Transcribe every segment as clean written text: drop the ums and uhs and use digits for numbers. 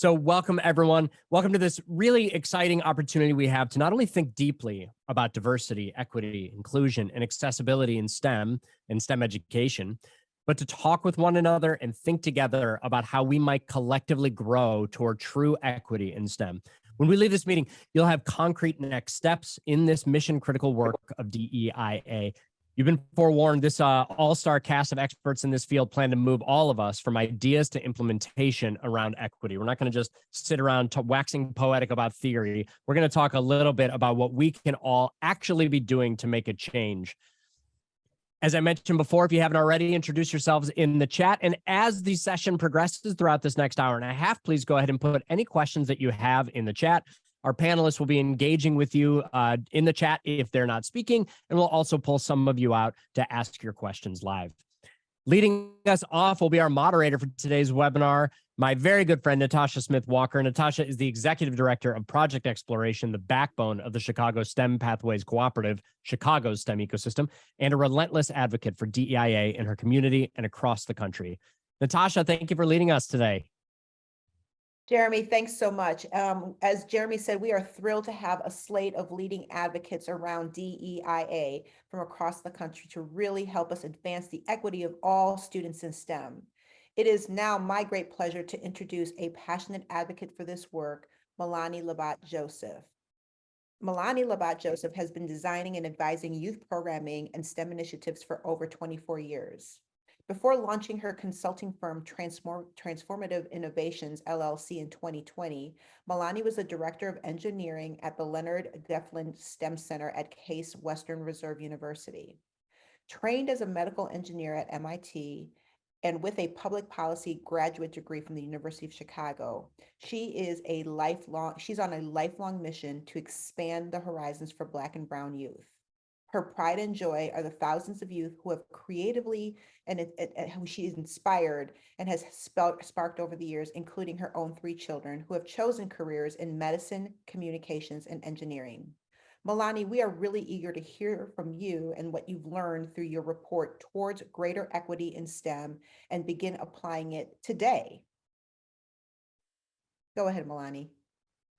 So welcome, everyone. Welcome to this really exciting opportunity we have to not only think deeply about diversity, equity, inclusion, and accessibility in STEM and STEM education, but to talk with one another and think together about how we might collectively grow toward true equity in STEM. When we leave this meeting, you'll have concrete next steps in this mission-critical work of DEIA. You've been forewarned. This all-star cast of experts in this field plan to move all of us from ideas to implementation around equity. We're not going to just sit around waxing poetic about theory. We're going to talk a little bit about what we can all actually be doing to make a change. As I mentioned before, if you haven't already, introduce yourselves in the chat. And as the session progresses throughout this next hour and a half, please go ahead and put any questions that you have in the chat. Our panelists will be engaging with you in the chat if they're not speaking, and we'll also pull some of you out to ask your questions live. Leading us off will be our moderator for today's webinar, my very good friend, Natasha Smith Walker. Natasha is the Executive Director of Project Exploration, the backbone of the Chicago STEM Pathways Cooperative, Chicago's STEM ecosystem, and a relentless advocate for DEIA in her community and across the country. Natasha, thank you for leading us today. Jeremy, thanks so much. As Jeremy said, we are thrilled to have a slate of leading advocates around DEIA from across the country to really help us advance the equity of all students in STEM. It is now my great pleasure to introduce a passionate advocate for this work, Me'lani Labat Joseph. Me'lani Labat Joseph has been designing and advising youth programming and STEM initiatives for over 24 years. Before launching her consulting firm Transformative Innovations, LLC in 2020, Me'lani was the Director of Engineering at the Leonard Deflin STEM Center at Case Western Reserve University. Trained as a medical engineer at MIT and with a public policy graduate degree from the University of Chicago, she's on a lifelong mission to expand the horizons for Black and Brown youth. Her pride and joy are the thousands of youth who have creatively and who she is inspired and has sparked over the years, including her own 3 children who have chosen careers in medicine, communications, and engineering. Me'lani, we are really eager to hear from you and what you've learned through your report towards greater equity in STEM and begin applying it today. Go ahead, Me'lani.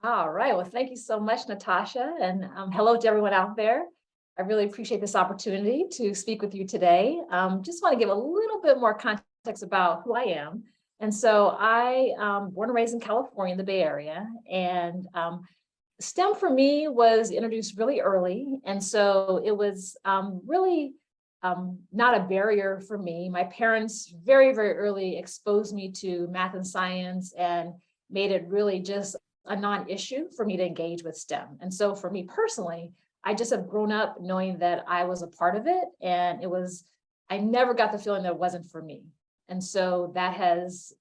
All right. Well, thank you so much, Natasha. And hello to everyone out there. I really appreciate this opportunity to speak with you today. Just want to give a little bit more context about who I am. And so I born and raised in California, in the Bay Area, and STEM for me was introduced really early. And so it was really not a barrier for me. My parents very, very early exposed me to math and science and made it really just a non-issue for me to engage with STEM. And so for me personally, I just have grown up knowing that I was a part of it, and I never got the feeling that it wasn't for me. And so that has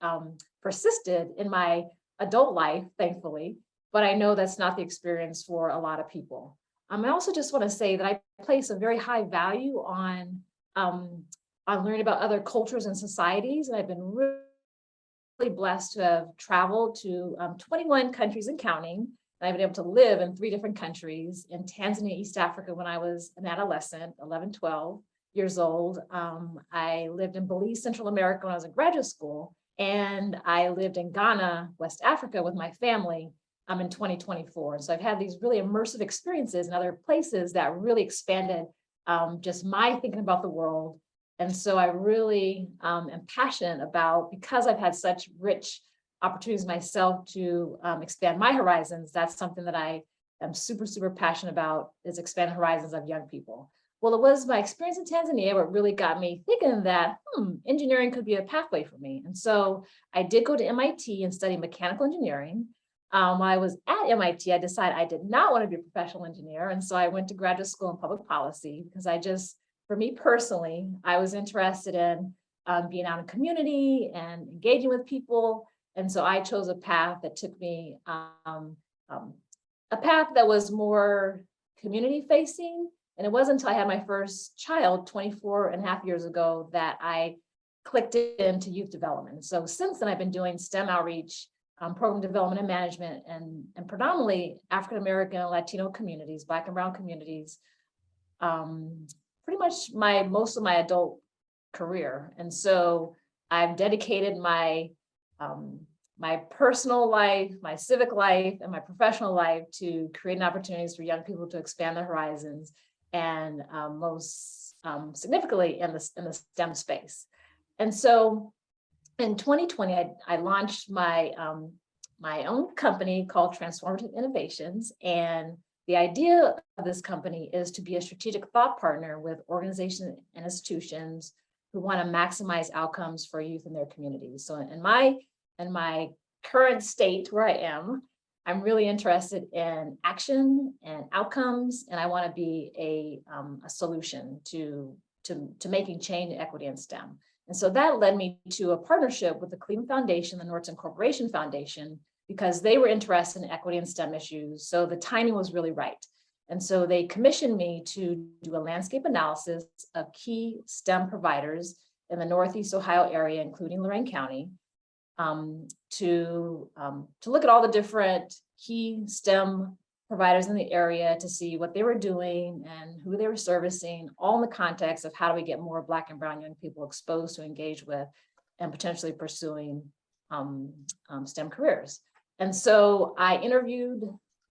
persisted in my adult life, thankfully, but I know that's not the experience for a lot of people. I also just want to say that I place a very high value on learning about other cultures and societies, and I've been really blessed to have traveled to 21 countries and counting. I've been able to live in 3 different countries, in Tanzania, East Africa, when I was an adolescent, 11, 12 years old. I lived in Belize, Central America when I was in graduate school. And I lived in Ghana, West Africa with my family in 2024. So I've had these really immersive experiences in other places that really expanded just my thinking about the world. And so I really am passionate about, because I've had such rich opportunities myself to expand my horizons, that's something that I am super, super passionate about, is expanding horizons of young people. Well, it was my experience in Tanzania what really got me thinking that engineering could be a pathway for me. And so I did go to MIT and study mechanical engineering. While I was at MIT, I decided I did not want to be a professional engineer. And so I went to graduate school in public policy because for me personally, I was interested in being out in community and engaging with people. And so I chose a path that took me, a path that was more community facing. And it wasn't until I had my first child 24 and a half years ago that I clicked into youth development. So since then, I've been doing STEM outreach, program development and management, and predominantly African-American and Latino communities, Black and Brown communities, pretty much most of my adult career. And so I've dedicated my my personal life, my civic life, and my professional life to create opportunities for young people to expand their horizons, and most significantly in the STEM space. And so in 2020, I launched my own company called Transformative Innovations. And the idea of this company is to be a strategic thought partner with organizations and institutions who want to maximize outcomes for youth in their communities. So in my current state where I am, I'm really interested in action and outcomes, and I want to be a solution to making change, equity, and STEM. And so that led me to a partnership with the Cleveland Foundation, the Nordson Corporation Foundation, because they were interested in equity and STEM issues. So the timing was really right. And so they commissioned me to do a landscape analysis of key STEM providers in the Northeast Ohio area, including Lorain County, to look at all the different key STEM providers in the area to see what they were doing and who they were servicing, all in the context of how do we get more Black and brown young people exposed to engage with and potentially pursuing STEM careers. And so I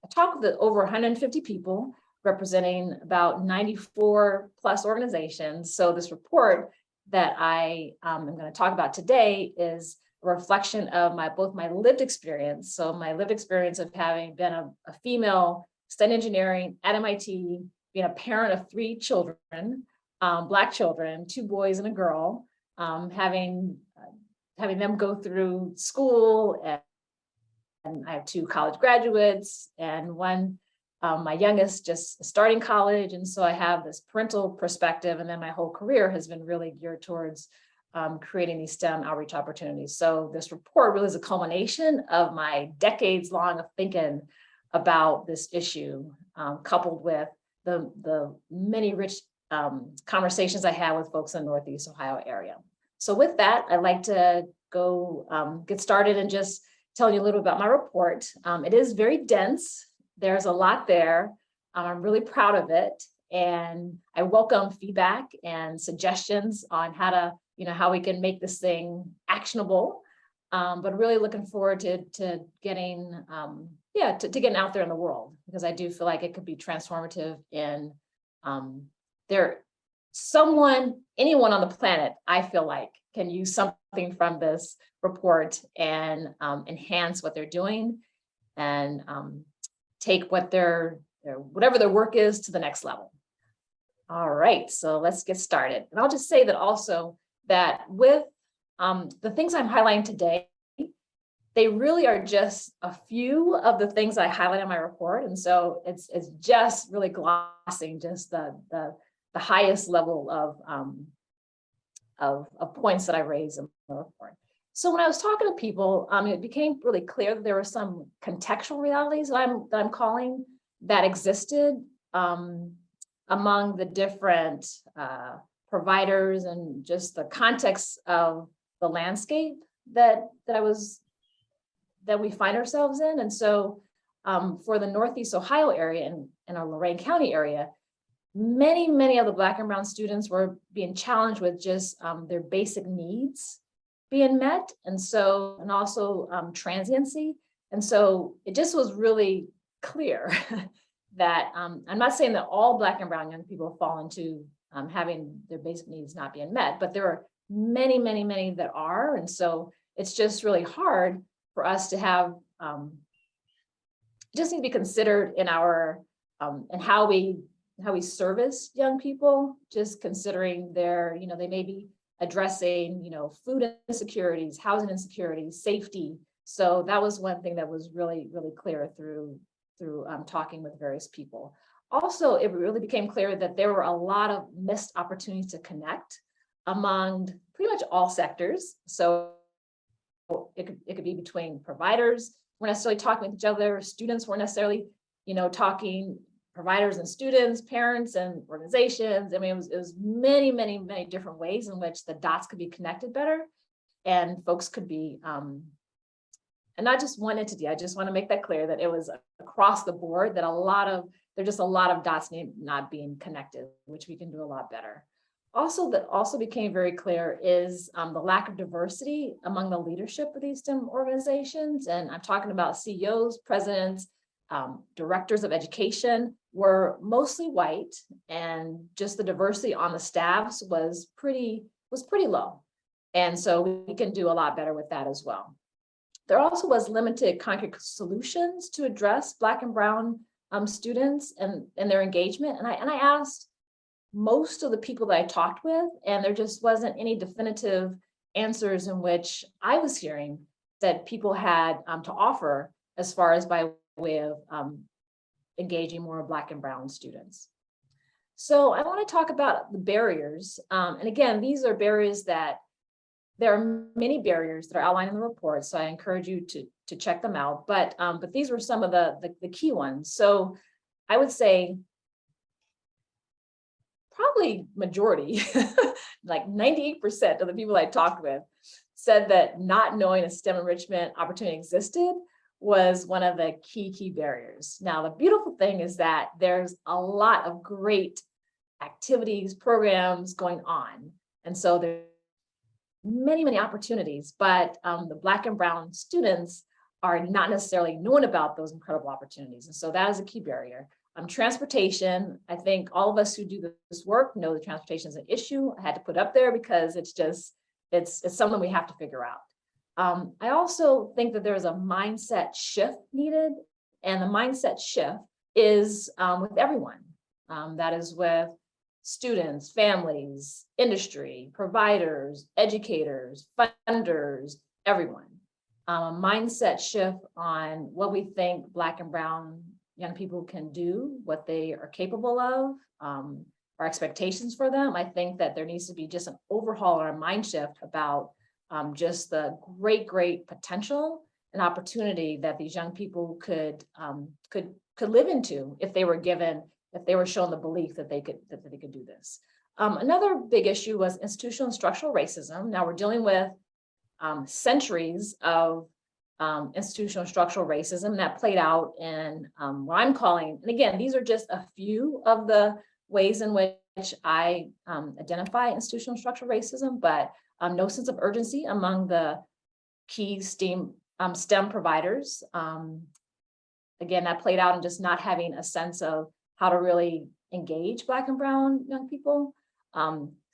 talked with over 150 people representing about 94 plus organizations. So this report that I am going to talk about today is a reflection of both my lived experience. So my lived experience of having been a female studying engineering at MIT, being a parent of 3 children, Black children, 2 boys and a girl, having them go through school, and I have 2 college graduates and one, my youngest just starting college. And so I have this parental perspective, and then my whole career has been really geared towards creating these STEM outreach opportunities. So this report really is a culmination of my decades long of thinking about this issue, coupled with the many rich conversations I had with folks in the Northeast Ohio area. So with that, I'd like to go get started and just tell you a little about my report. It is very dense. There's a lot there. I'm really proud of it. And I welcome feedback and suggestions on how we can make this thing actionable. But really looking forward to getting, to getting out there in the world, because I do feel like it could be transformative in anyone on the planet, I feel like, can use something from this report and enhance what they're doing and take whatever their work is to the next level. All right, so let's get started. And I'll just say that also that with the things I'm highlighting today, they really are just a few of the things I highlight in my report. And so it's just really glossing just the highest level of points that I raised in the report. So when I was talking to people, it became really clear that there were some contextual realities that I'm calling that existed among the different providers and just the context of the landscape that we find ourselves in. And so for the Northeast Ohio area and our Lorain County area, many of the Black and brown students were being challenged with just their basic needs being met, and also transiency. And so it just was really clear that I'm not saying that all Black and brown young people fall into having their basic needs not being met, but there are many that are. And so it's just really hard for us to have, just need to be considered in our, and how we service young people, just considering their, they may be addressing, food insecurities, housing insecurities, safety. So that was one thing that was really clear through talking with various people. Also, it really became clear that there were a lot of missed opportunities to connect among pretty much all sectors. So it could be between providers, we're necessarily talking with each other, students weren't necessarily, talking, providers and students, parents and organizations. I mean, it was many different ways in which the dots could be connected better, and folks could be, and not just one entity. I just want to make that clear that it was across the board, that there's just a lot of dots not being connected, which we can do a lot better. Also became very clear is the lack of diversity among the leadership of these STEM organizations. And I'm talking about CEOs, presidents, directors of education were mostly white, and just the diversity on the staffs was pretty low. And so we can do a lot better with that as well. There also was limited concrete solutions to address Black and Brown students and their engagement. And I asked most of the people that I talked with, and there just wasn't any definitive answers in which I was hearing that people had to offer as far as by way of engaging more Black and Brown students. So I want to talk about the barriers. And again, these are barriers that there are many barriers that are outlined in the report. So I encourage you to check them out. But these were some of the key ones. So I would say probably majority, like 98% of the people I talked with said that not knowing a STEM enrichment opportunity existed was one of the key barriers. Now, the beautiful thing is that there's a lot of great activities, programs going on. And so there's many opportunities, but the Black and Brown students are not necessarily knowing about those incredible opportunities. And so that is a key barrier. Transportation, I think all of us who do this work know that transportation is an issue. I had to put up there because it's something we have to figure out. I also think that there's a mindset shift needed, and the mindset shift is with everyone. That is with students, families, industry, providers, educators, funders, everyone. A mindset shift on what we think Black and Brown young people can do, what they are capable of, our expectations for them. I think that there needs to be just an overhaul or a mind shift about just the great potential and opportunity that these young people could live into if they were shown the belief that they could do this. Another big issue was institutional and structural racism. Now we're dealing with centuries of institutional and structural racism that played out in what I'm calling, and again, these are just a few of the ways in which I identify institutional and structural racism, but no sense of urgency among the key STEM providers. Again, that played out in just not having a sense of how to really engage Black and Brown young people.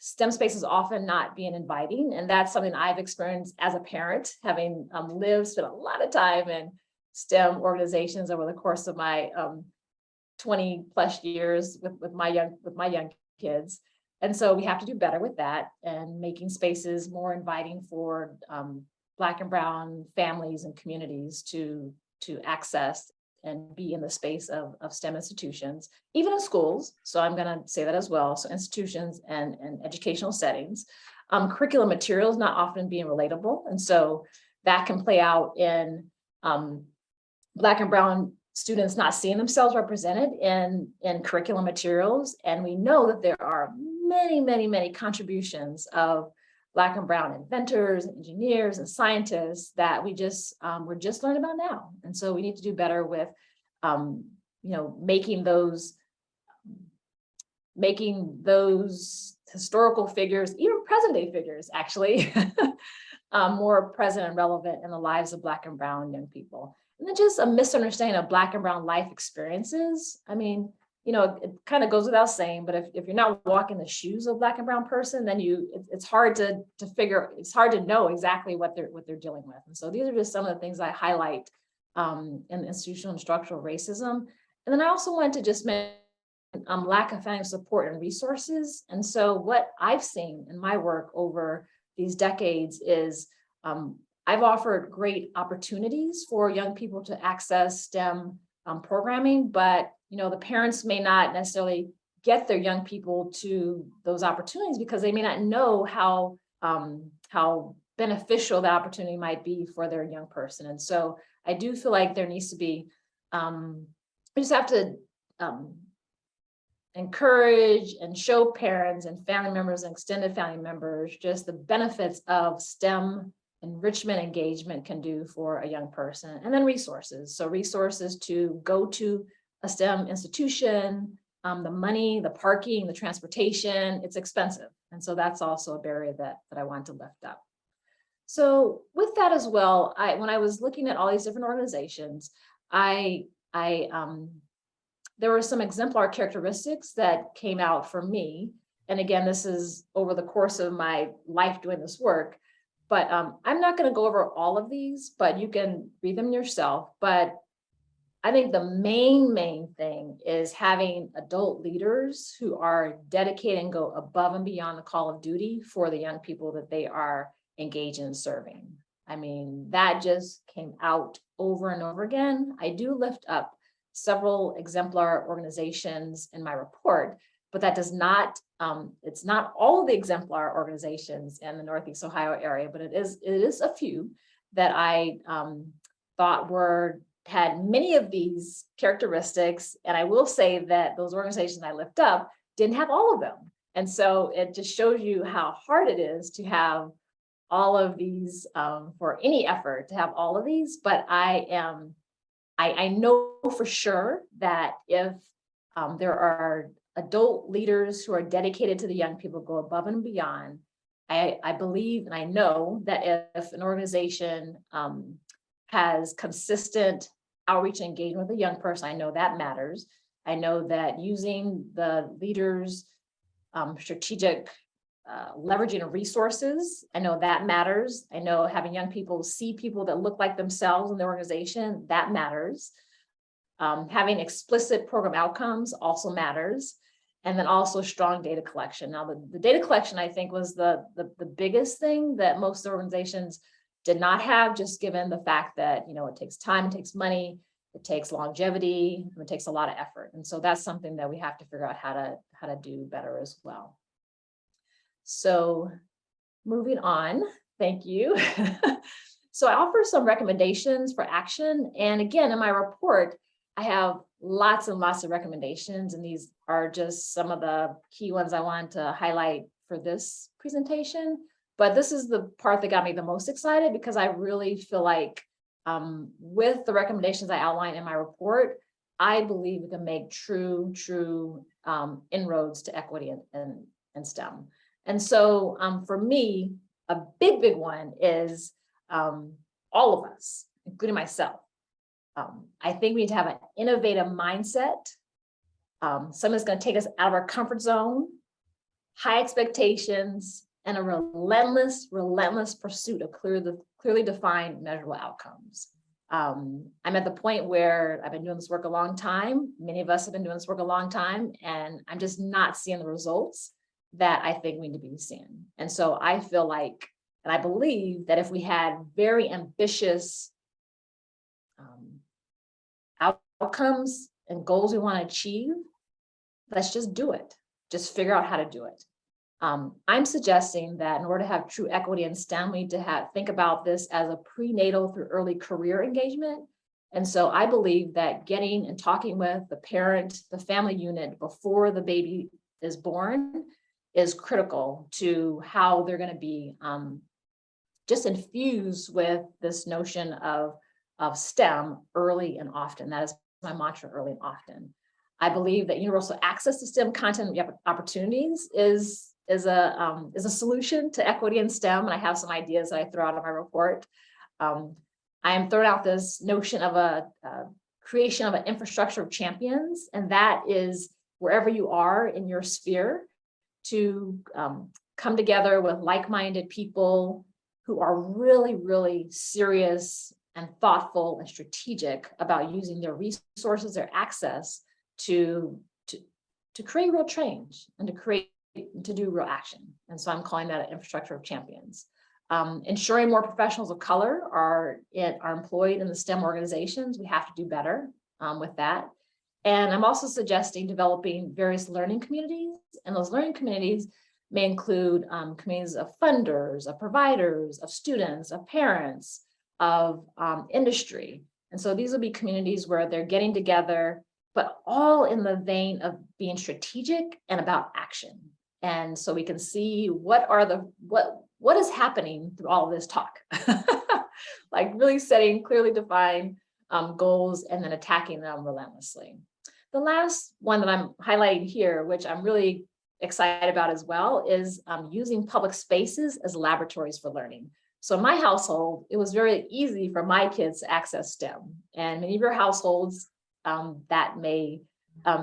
STEM spaces often not being inviting, and that's something I've experienced as a parent, having spent a lot of time in STEM organizations over the course of my 20 plus years with my young kids. And so we have to do better with that and making spaces more inviting for Black and Brown families and communities to access and be in the space of STEM institutions, even in schools. So I'm going to say that as well. So institutions and educational settings. Curriculum materials not often being relatable. And so that can play out in Black and Brown students not seeing themselves represented in curriculum materials. And we know that there are many contributions of Black and Brown inventors, engineers, and scientists that we're just learning about now. And so we need to do better with, making those historical figures, even present day figures, actually, more present and relevant in the lives of Black and Brown young people. And then just a misunderstanding of Black and Brown life experiences. I mean, it kind of goes without saying, but if you're not walking the shoes of Black and Brown person, then it's hard to know exactly what they're dealing with. And so these are just some of the things I highlight in institutional and structural racism. And then I also wanted to just mention lack of financial support and resources. And so what I've seen in my work over these decades is I've offered great opportunities for young people to access STEM programming, but the parents may not necessarily get their young people to those opportunities because they may not know how beneficial the opportunity might be for their young person. And so I do feel like there needs to be, we just have to encourage and show parents and family members and extended family members just the benefits of STEM enrichment engagement can do for a young person. And then resources. So resources to go to a STEM institution, the money, the parking, the transportation, it's expensive. And so that's also a barrier that I want to lift up. So with that as well, when I was looking at all these different organizations, there were some exemplar characteristics that came out for me. And again, this is over the course of my life doing this work, but I'm not going to go over all of these, but you can read them yourself. But I think the main thing is having adult leaders who are dedicated and go above and beyond the call of duty for the young people that they are engaged in serving. I mean, that just came out over and over again. I do lift up several exemplar organizations in my report, but that does not, it's not all of the exemplar organizations in the Northeast Ohio area, but it is a few that I thought had many of these characteristics. And I will say that those organizations I lift up didn't have all of them. And so it just shows you how hard it is to have all of these for any effort to have all of these. But I know for sure that if there are adult leaders who are dedicated to the young people, go above and beyond, I believe and I know that if an organization has consistent outreach and engagement with a young person, I know that matters. I know that using the leaders' strategic leveraging of resources, I know that matters. I know having young people see people that look like themselves in the organization, that matters. Having explicit program outcomes also matters. And then also strong data collection. Now, the data collection, I think, was the biggest thing that most organizations did not have, just given the fact that, you know, it takes time, it takes money, it takes longevity, it takes a lot of effort. And so that's something that we have to figure out how to do better as well. So moving on, thank you. So I offer some recommendations for action. And again, in my report, I have lots and lots of recommendations, and these are just some of the key ones I want to highlight for this presentation. But this is the part that got me the most excited, because I really feel like with the recommendations I outlined in my report, I believe we can make true inroads to equity and STEM. And so for me, a big one is all of us, including myself. I think we need to have an innovative mindset. Something that's going to take us out of our comfort zone, high expectations, and a relentless pursuit of clearly defined, measurable outcomes. I'm at the point where I've been doing this work a long time. Many of us have been doing this work a long time, and I'm just not seeing the results that I think we need to be seeing. And so I feel like, and I believe that if we had very ambitious outcomes and goals we want to achieve, let's just do it. Just figure out how to do it. I'm suggesting that in order to have true equity in STEM, we need to think about this as a prenatal through early career engagement. And so I believe that getting and talking with the parent, the family unit before the baby is born is critical to how they're going to be just infused with this notion of STEM early and often. That is my mantra, early and often. I believe that universal access to STEM content and opportunities is a solution to equity in STEM, and I have some ideas that I throw out in my report. I am throwing out this notion of a creation of an infrastructure of champions, and that is wherever you are in your sphere to come together with like-minded people who are really serious and thoughtful and strategic about using their resources, their access to create real change and to do real action. And so I'm calling that an infrastructure of champions. Ensuring more professionals of color are employed in the STEM organizations. We have to do better with that. And I'm also suggesting developing various learning communities, and those learning communities may include communities of funders, of providers, of students, of parents, of industry. And so these will be communities where they're getting together, but all in the vein of being strategic and about action. And so we can see what is happening through all of this talk, like really setting clearly defined goals and then attacking them relentlessly. The last one that I'm highlighting here, which I'm really excited about as well is using public spaces as laboratories for learning. So in my household, it was very easy for my kids to access STEM, and many of your households, that may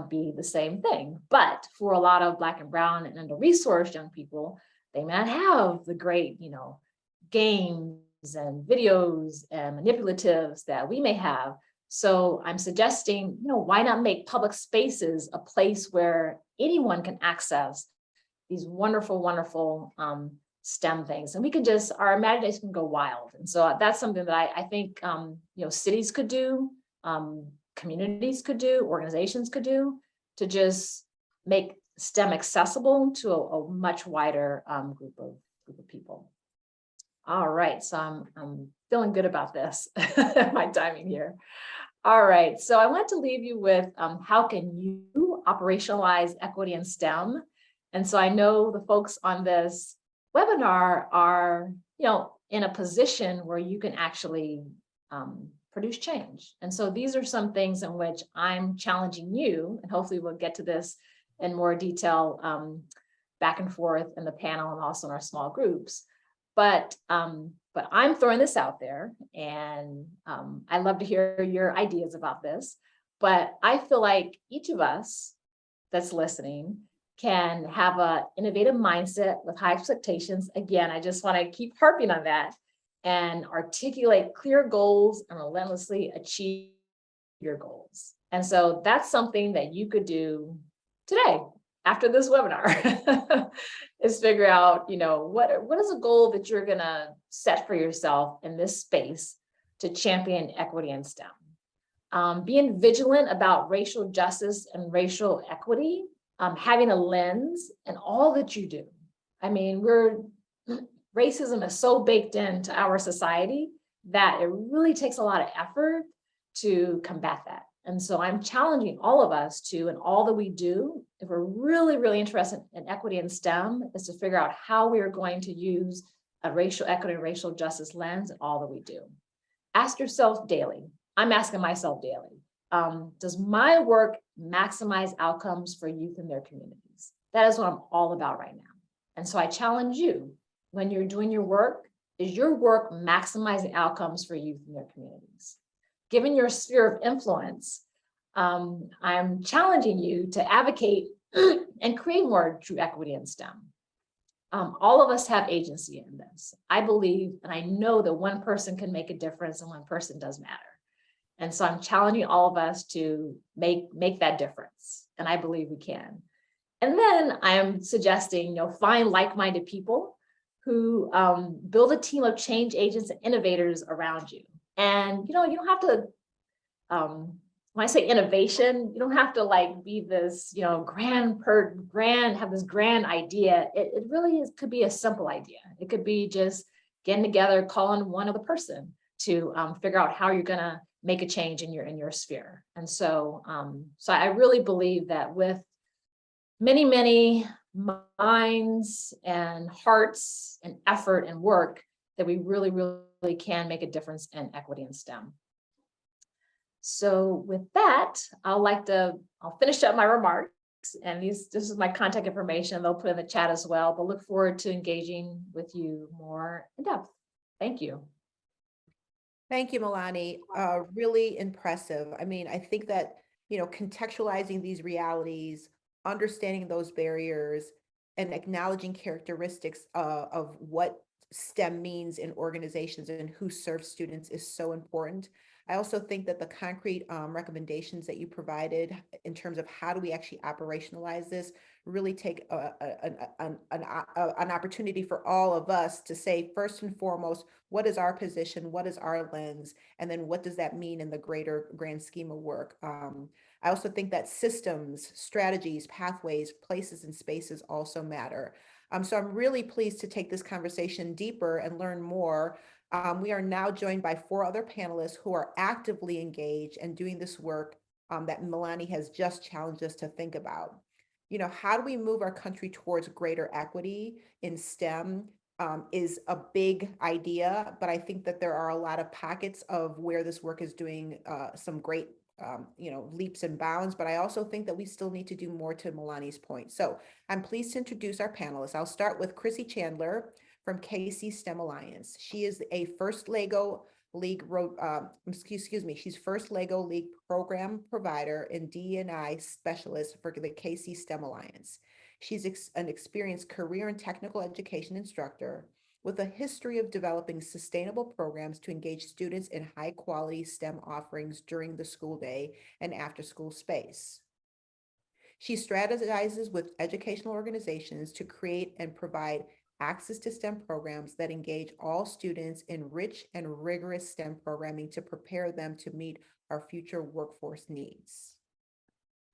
be the same thing. But for a lot of Black and Brown and under-resourced young people, they may not have the great, games and videos and manipulatives that we may have. So I'm suggesting, why not make public spaces a place where anyone can access these wonderful, wonderful STEM things, and we can just, our imagination can go wild. And so that's something that I think, cities could do, communities could do, organizations could do, to just make STEM accessible to a much wider group of people. All right, so I'm feeling good about this, my timing here. All right, so I want to leave you with how can you operationalize equity in STEM? And so I know the folks on this webinar are, in a position where you can actually produce change. And so these are some things in which I'm challenging you, and hopefully we'll get to this in more detail back and forth in the panel and also in our small groups. But I'm throwing this out there, and I love to hear your ideas about this. But I feel like each of us that's listening can have an innovative mindset with high expectations. Again, I just want to keep harping on that, and articulate clear goals and relentlessly achieve your goals. And so that's something that you could do today after this webinar is figure out, what is a goal that you're going to set for yourself in this space to champion equity in STEM. Being vigilant about racial justice and racial equity, having a lens in all that you do. I mean, racism is so baked into our society that it really takes a lot of effort to combat that. And so I'm challenging all of us to, in all that we do, if we're really, really interested in equity in STEM, is to figure out how we are going to use a racial equity and racial justice lens in all that we do. Ask yourself daily. I'm asking myself daily, does my work maximize outcomes for youth in their communities? That is what I'm all about right now. And so I challenge you, when you're doing your work, is your work maximizing outcomes for youth in their communities? Given your sphere of influence, I'm challenging you to advocate and create more true equity in STEM. All of us have agency in this. I believe, and I know that one person can make a difference and one person does matter. And so I'm challenging all of us to make that difference. And I believe we can. And then I'm suggesting, find like-minded people who build a team of change agents and innovators around you. And, you don't have to, when I say innovation, you don't have to be this, have this grand idea. It really could be a simple idea. It could be just getting together, calling one other person to figure out how you're going to make a change in your sphere. And so, I really believe that with many, many minds and hearts and effort and work, that we really, really can make a difference in equity in STEM. So with that, I'll finish up my remarks, and this is my contact information. They'll put in the chat as well, but look forward to engaging with you more in depth. Thank you. Thank you, Me'lani. Really impressive. I mean, I think that, contextualizing these realities, understanding those barriers, and acknowledging characteristics of what STEM means in organizations and who serves students is so important. I also think that the concrete recommendations that you provided in terms of how do we actually operationalize this really take an opportunity for all of us to say, first and foremost, what is our position? What is our lens? And then what does that mean in the grand scheme of work? I also think that systems, strategies, pathways, places, and spaces also matter. So I'm really pleased to take this conversation deeper and learn more. We are now joined by 4 other panelists who are actively engaged and doing this work that Me'lani has just challenged us to think about. How do we move our country towards greater equity in STEM is a big idea, but I think that there are a lot of pockets of where this work is doing some great leaps and bounds, but I also think that we still need to do more, to Me'lani's point. So I'm pleased to introduce our panelists. I'll start with Chrissy Chandler from KC STEM Alliance. She is a first LEGO League, she's first LEGO League program provider and D&I specialist for the KC STEM Alliance. She's an experienced career and technical education instructor with a history of developing sustainable programs to engage students in high quality STEM offerings during the school day and after school space. She strategizes with educational organizations to create and provide access to STEM programs that engage all students in rich and rigorous STEM programming to prepare them to meet our future workforce needs.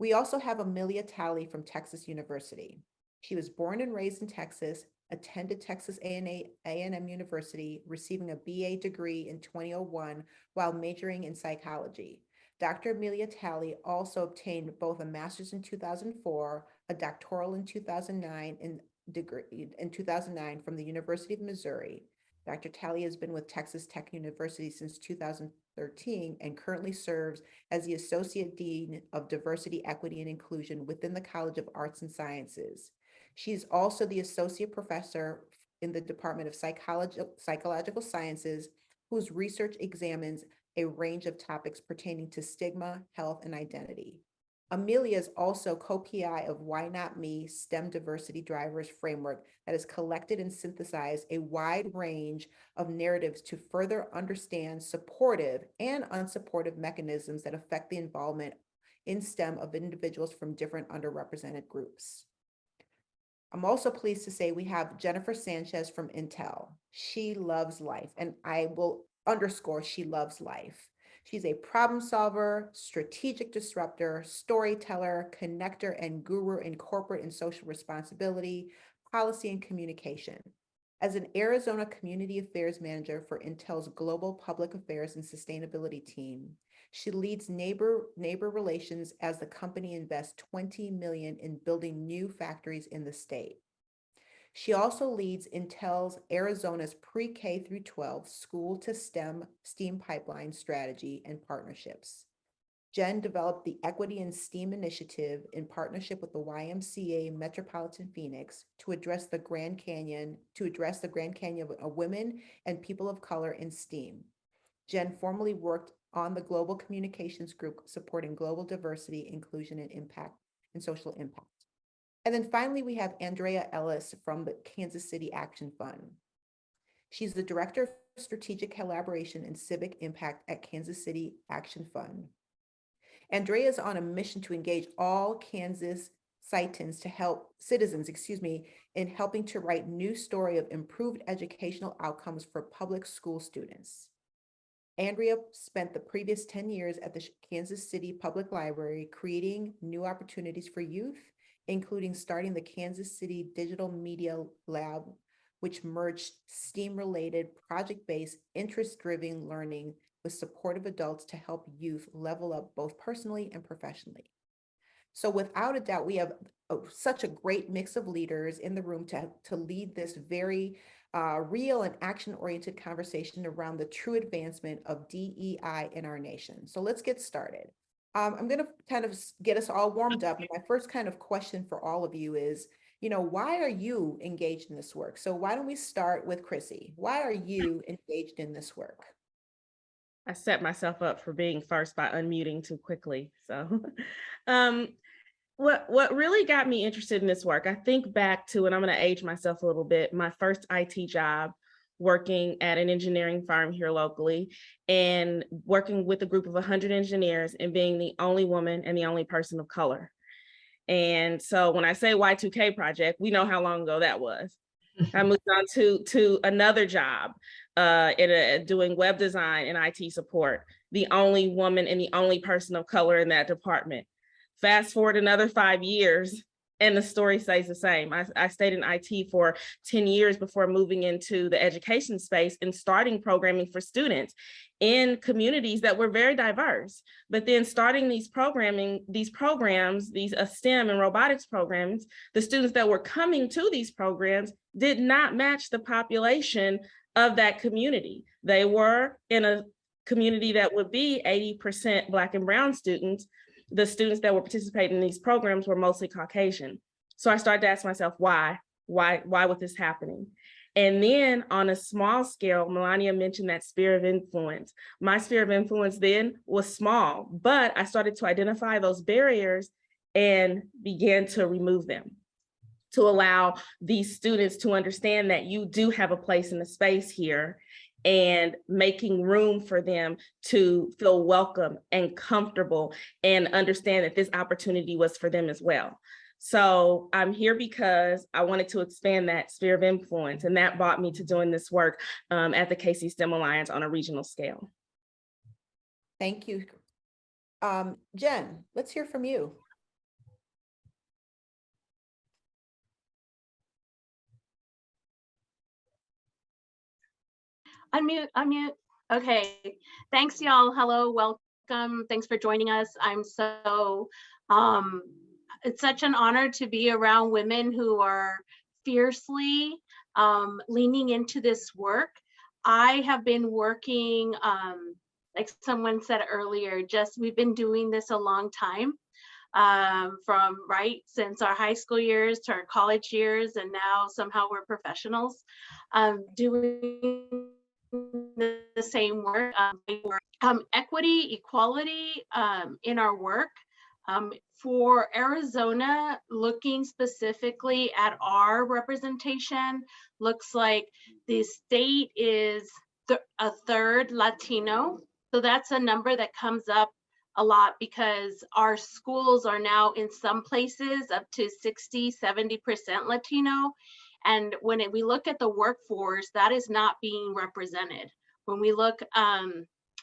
We also have Amelia Talley from Texas University. She was born and raised in Texas, attended Texas A&M University, receiving a BA degree in 2001 while majoring in psychology. Dr. Amelia Talley also obtained both a master's in 2004, a doctoral in 2009, and degree in 2009 from the University of Missouri. Dr. Talley has been with Texas Tech University since 2013 and currently serves as the Associate Dean of Diversity, Equity, and Inclusion within the College of Arts and Sciences. She's also the Associate Professor in the Department of Psychological Sciences, whose research examines a range of topics pertaining to stigma, health, and identity. Amelia is also co-PI of Why Not Me STEM Diversity Drivers Framework that has collected and synthesized a wide range of narratives to further understand supportive and unsupportive mechanisms that affect the involvement in STEM of individuals from different underrepresented groups. I'm also pleased to say we have Jennifer Sanchez from Intel. She loves life, and I will underscore she loves life. She's a problem solver, strategic disruptor, storyteller, connector, and guru in corporate and social responsibility, policy, and communication. As an Arizona Community Affairs Manager for Intel's Global Public Affairs and Sustainability team, she leads neighbor relations as the company invests $20 million in building new factories in the state. She also leads Intel's Arizona's pre-K through 12 school to STEM pipeline strategy and partnerships. Jen developed the Equity in STEAM initiative in partnership with the YMCA Metropolitan Phoenix to address the Grand Canyon of women and people of color in STEAM. Jen formerly worked on the Global Communications Group supporting global diversity, inclusion, and impact and social impact. And then finally, we have Andrea Ellis from the Kansas City Action Fund. She's the Director of Strategic Collaboration and Civic Impact at Kansas City Action Fund. Andrea is on a mission to engage all Kansas citizens in helping to write new story of improved educational outcomes for public school students. Andrea spent the previous 10 years at the Kansas City Public Library creating new opportunities for youth, including starting the Kansas City Digital Media Lab, which merged STEAM-related, project-based, interest-driven learning with supportive adults to help youth level up both personally and professionally. So without a doubt, we have such a great mix of leaders in the room to lead this very real and action-oriented conversation around the true advancement of DEI in our nation. So let's get started. I'm going to kind of get us all warmed up. And my first kind of question for all of you is, why are you engaged in this work? So why don't we start with Chrissy? Why are you engaged in this work? I set myself up for being first by unmuting too quickly. So what really got me interested in this work, I think back to, and I'm going to age myself a little bit, my first IT job working at an engineering firm here locally and working with a group of 100 engineers and being the only woman and the only person of color. And so when I say Y2K project, we know how long ago that was. I moved on to another job doing web design and IT support, the only woman and the only person of color in that department. Fast forward another 5 years, and the story stays the same. I stayed in IT for 10 years before moving into the education space and starting programming for students in communities that were very diverse. But then starting these programs, these STEM and robotics programs, the students that were coming to these programs did not match the population of that community. They were in a community that would be 80% Black and Brown students, the students that were participating in these programs were mostly Caucasian. So I started to ask myself, why was this happening? And then on a small scale, Melania mentioned that sphere of influence. My sphere of influence then was small, but I started to identify those barriers and began to remove them, to allow these students to understand that you do have a place in the space here, and making room for them to feel welcome and comfortable and understand that this opportunity was for them as well. So I'm here because I wanted to expand that sphere of influence, and that brought me to doing this work at the KC STEM Alliance on a regional scale. Thank you. Jen, let's hear from you. Unmute. Okay. Thanks, y'all. Hello, welcome. Thanks for joining us. I'm so, it's such an honor to be around women who are fiercely leaning into this work. I have been working, like someone said earlier, we've been doing this a long time, from since our high school years to our college years, and now somehow we're professionals doing the same work. Equity, equality in our work. For Arizona, looking specifically at our representation, looks like the state is a third Latino. So that's a number that comes up a lot because our schools are now in some places up to 60–70% Latino. And when we look at the workforce, that is not being represented. When we look,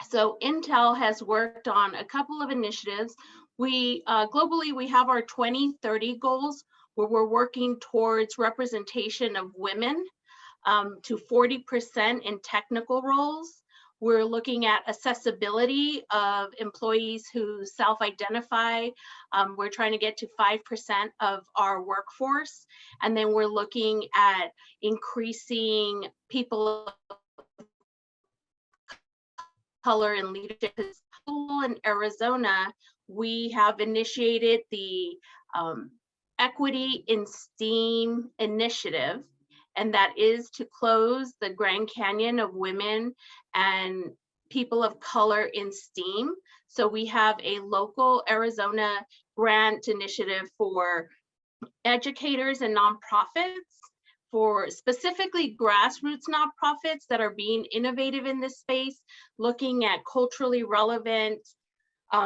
so Intel has worked on a couple of initiatives. We globally, we have our 2030 goals where we're working towards representation of women to 40% in technical roles. We're looking at accessibility of employees who self-identify. We're trying to get to 5% of our workforce. And then we're looking at increasing people of color in leadership. In Arizona, we have initiated the Equity in STEAM initiative, and that is to close the Grand Canyon of women and people of color in STEAM. So we have a local Arizona grant initiative for educators and nonprofits, for specifically grassroots nonprofits that are being innovative in this space, looking at culturally relevant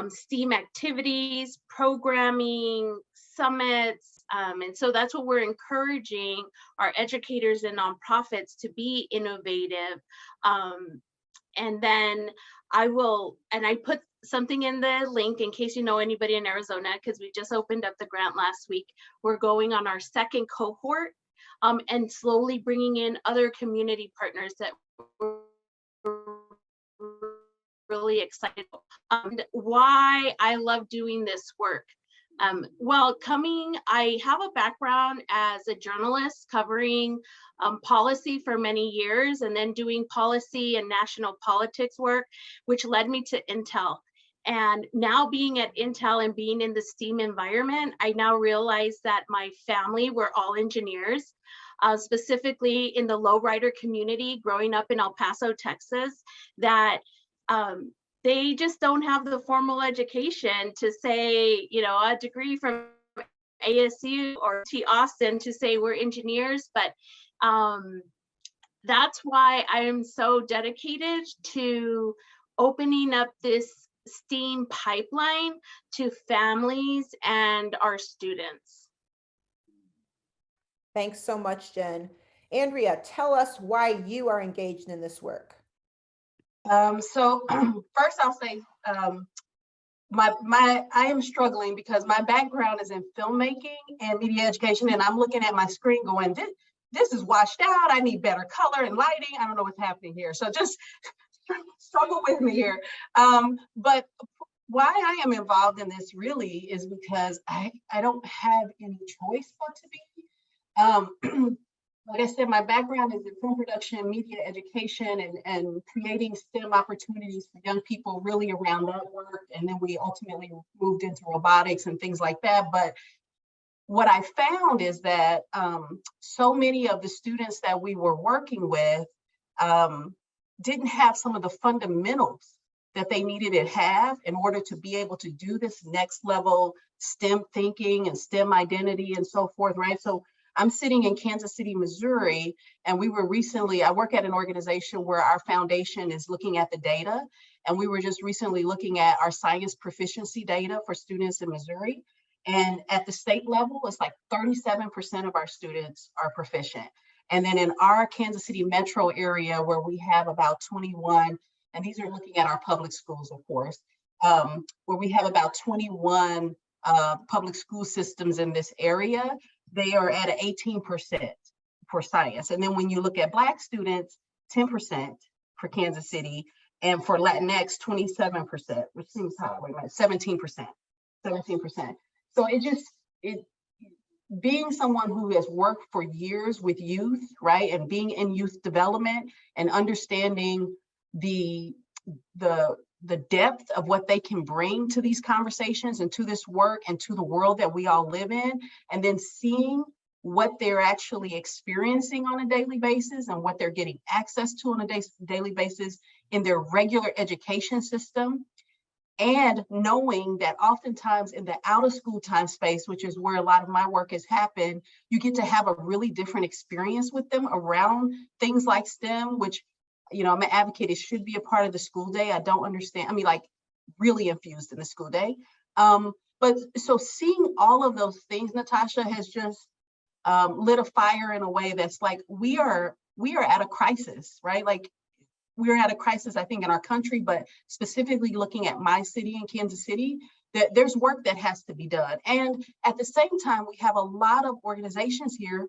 STEAM activities, programming, summits. And so that's what we're encouraging our educators and nonprofits to be innovative. And then I put something in the link in case you know anybody in Arizona, because we just opened up the grant last week. We're going on our second cohort and slowly bringing in other community partners that we're really excited about. Why I love doing this work. I have a background as a journalist covering policy for many years, and then doing policy and national politics work, which led me to Intel. And now being at Intel and being in the STEAM environment, I now realize that my family were all engineers, specifically in the lowrider community growing up in El Paso, Texas, that they just don't have the formal education to say, a degree from ASU or T Austin to say we're engineers. But that's why I am so dedicated to opening up this STEAM pipeline to families and our students. Thanks so much, Jen. Andrea, tell us why you are engaged in this work. So first I'll say I am struggling because my background is in filmmaking and media education, and I'm looking at my screen going, this is washed out. I need better color and lighting. I don't know what's happening here. So just struggle with me here. But why I am involved in this really is because I don't have any choice but to be. like I said, my background is in film production, media education, and creating STEM opportunities for young people really around that work. And then we ultimately moved into robotics and things like that. But what I found is that so many of the students that we were working with didn't have some of the fundamentals that they needed to have in order to be able to do this next level STEM thinking and STEM identity and so forth, right? So I'm sitting in Kansas City, Missouri, and we were recently, I work at an organization where our foundation is looking at the data, and we were just recently looking at our science proficiency data for students in Missouri. And at the state level, it's like 37% of our students are proficient. And then in our Kansas City metro area, where we have about 21, and these are looking at our public schools, of course, where we have about 21 public school systems in this area, they are at 18% for science. And then when you look at Black students, 10% for Kansas City, and for Latinx, 27%, which seems high, wait a minute, 17%. So being someone who has worked for years with youth, right, and being in youth development and understanding the depth of what they can bring to these conversations and to this work and to the world that we all live in, and then seeing what they're actually experiencing on a daily basis and what they're getting access to on a daily basis in their regular education system. And knowing that oftentimes in the out of school time space, which is where a lot of my work has happened, you get to have a really different experience with them around things like STEM, which, you know, I'm an advocate, it should be a part of the school day. I don't understand, I mean, like really infused in the school day. But so seeing all of those things, Natasha, has just lit a fire in a way that's like, we are at a crisis, right? Like, we're at a crisis, I think, in our country, but specifically looking at my city in Kansas City, that there's work that has to be done. And at the same time, we have a lot of organizations here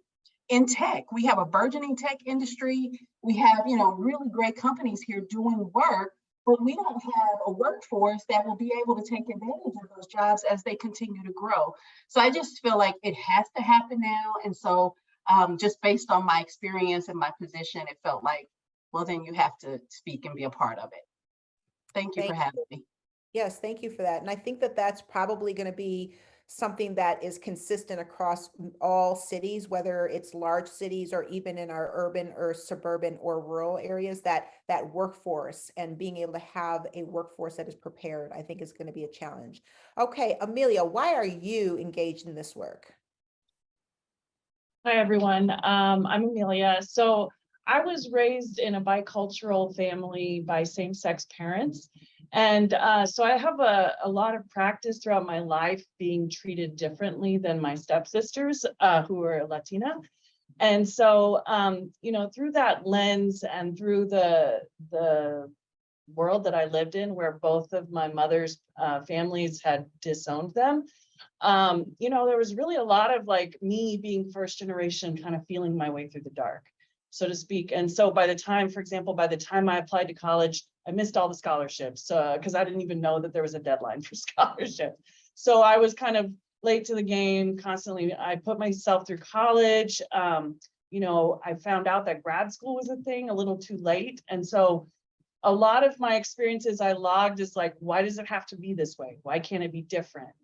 in tech. We have a burgeoning tech industry. We have, you know, really great companies here doing work, but we don't have a workforce that will be able to take advantage of those jobs as they continue to grow. So I just feel like it has to happen now. And so just based on my experience and my position, it felt like, well, then you have to speak and be a part of it. Thank you for having me. Yes, thank you for that. And I think that that's probably going to be something that is consistent across all cities, whether it's large cities or even in our urban or suburban or rural areas, that workforce and being able to have a workforce that is prepared, I think is going to be a challenge. Okay, Amelia, why are you engaged in this work? Hi, everyone. I'm Amelia. So I was raised in a bicultural family by same-sex parents. And so I have a lot of practice throughout my life being treated differently than my stepsisters who are Latina. And so, you know, through that lens and through the world that I lived in, where both of my mother's families had disowned them, you know, there was really a lot of like me being first generation kind of feeling my way through the dark, so to speak. And so by the time, for example, by the time I applied to college, I missed all the scholarships because I didn't even know that there was a deadline for scholarship. So I was kind of late to the game constantly. I put myself through college. You know, I found out that grad school was a thing a little too late. And so a lot of my experiences I logged is like, why does it have to be this way? Why can't it be different?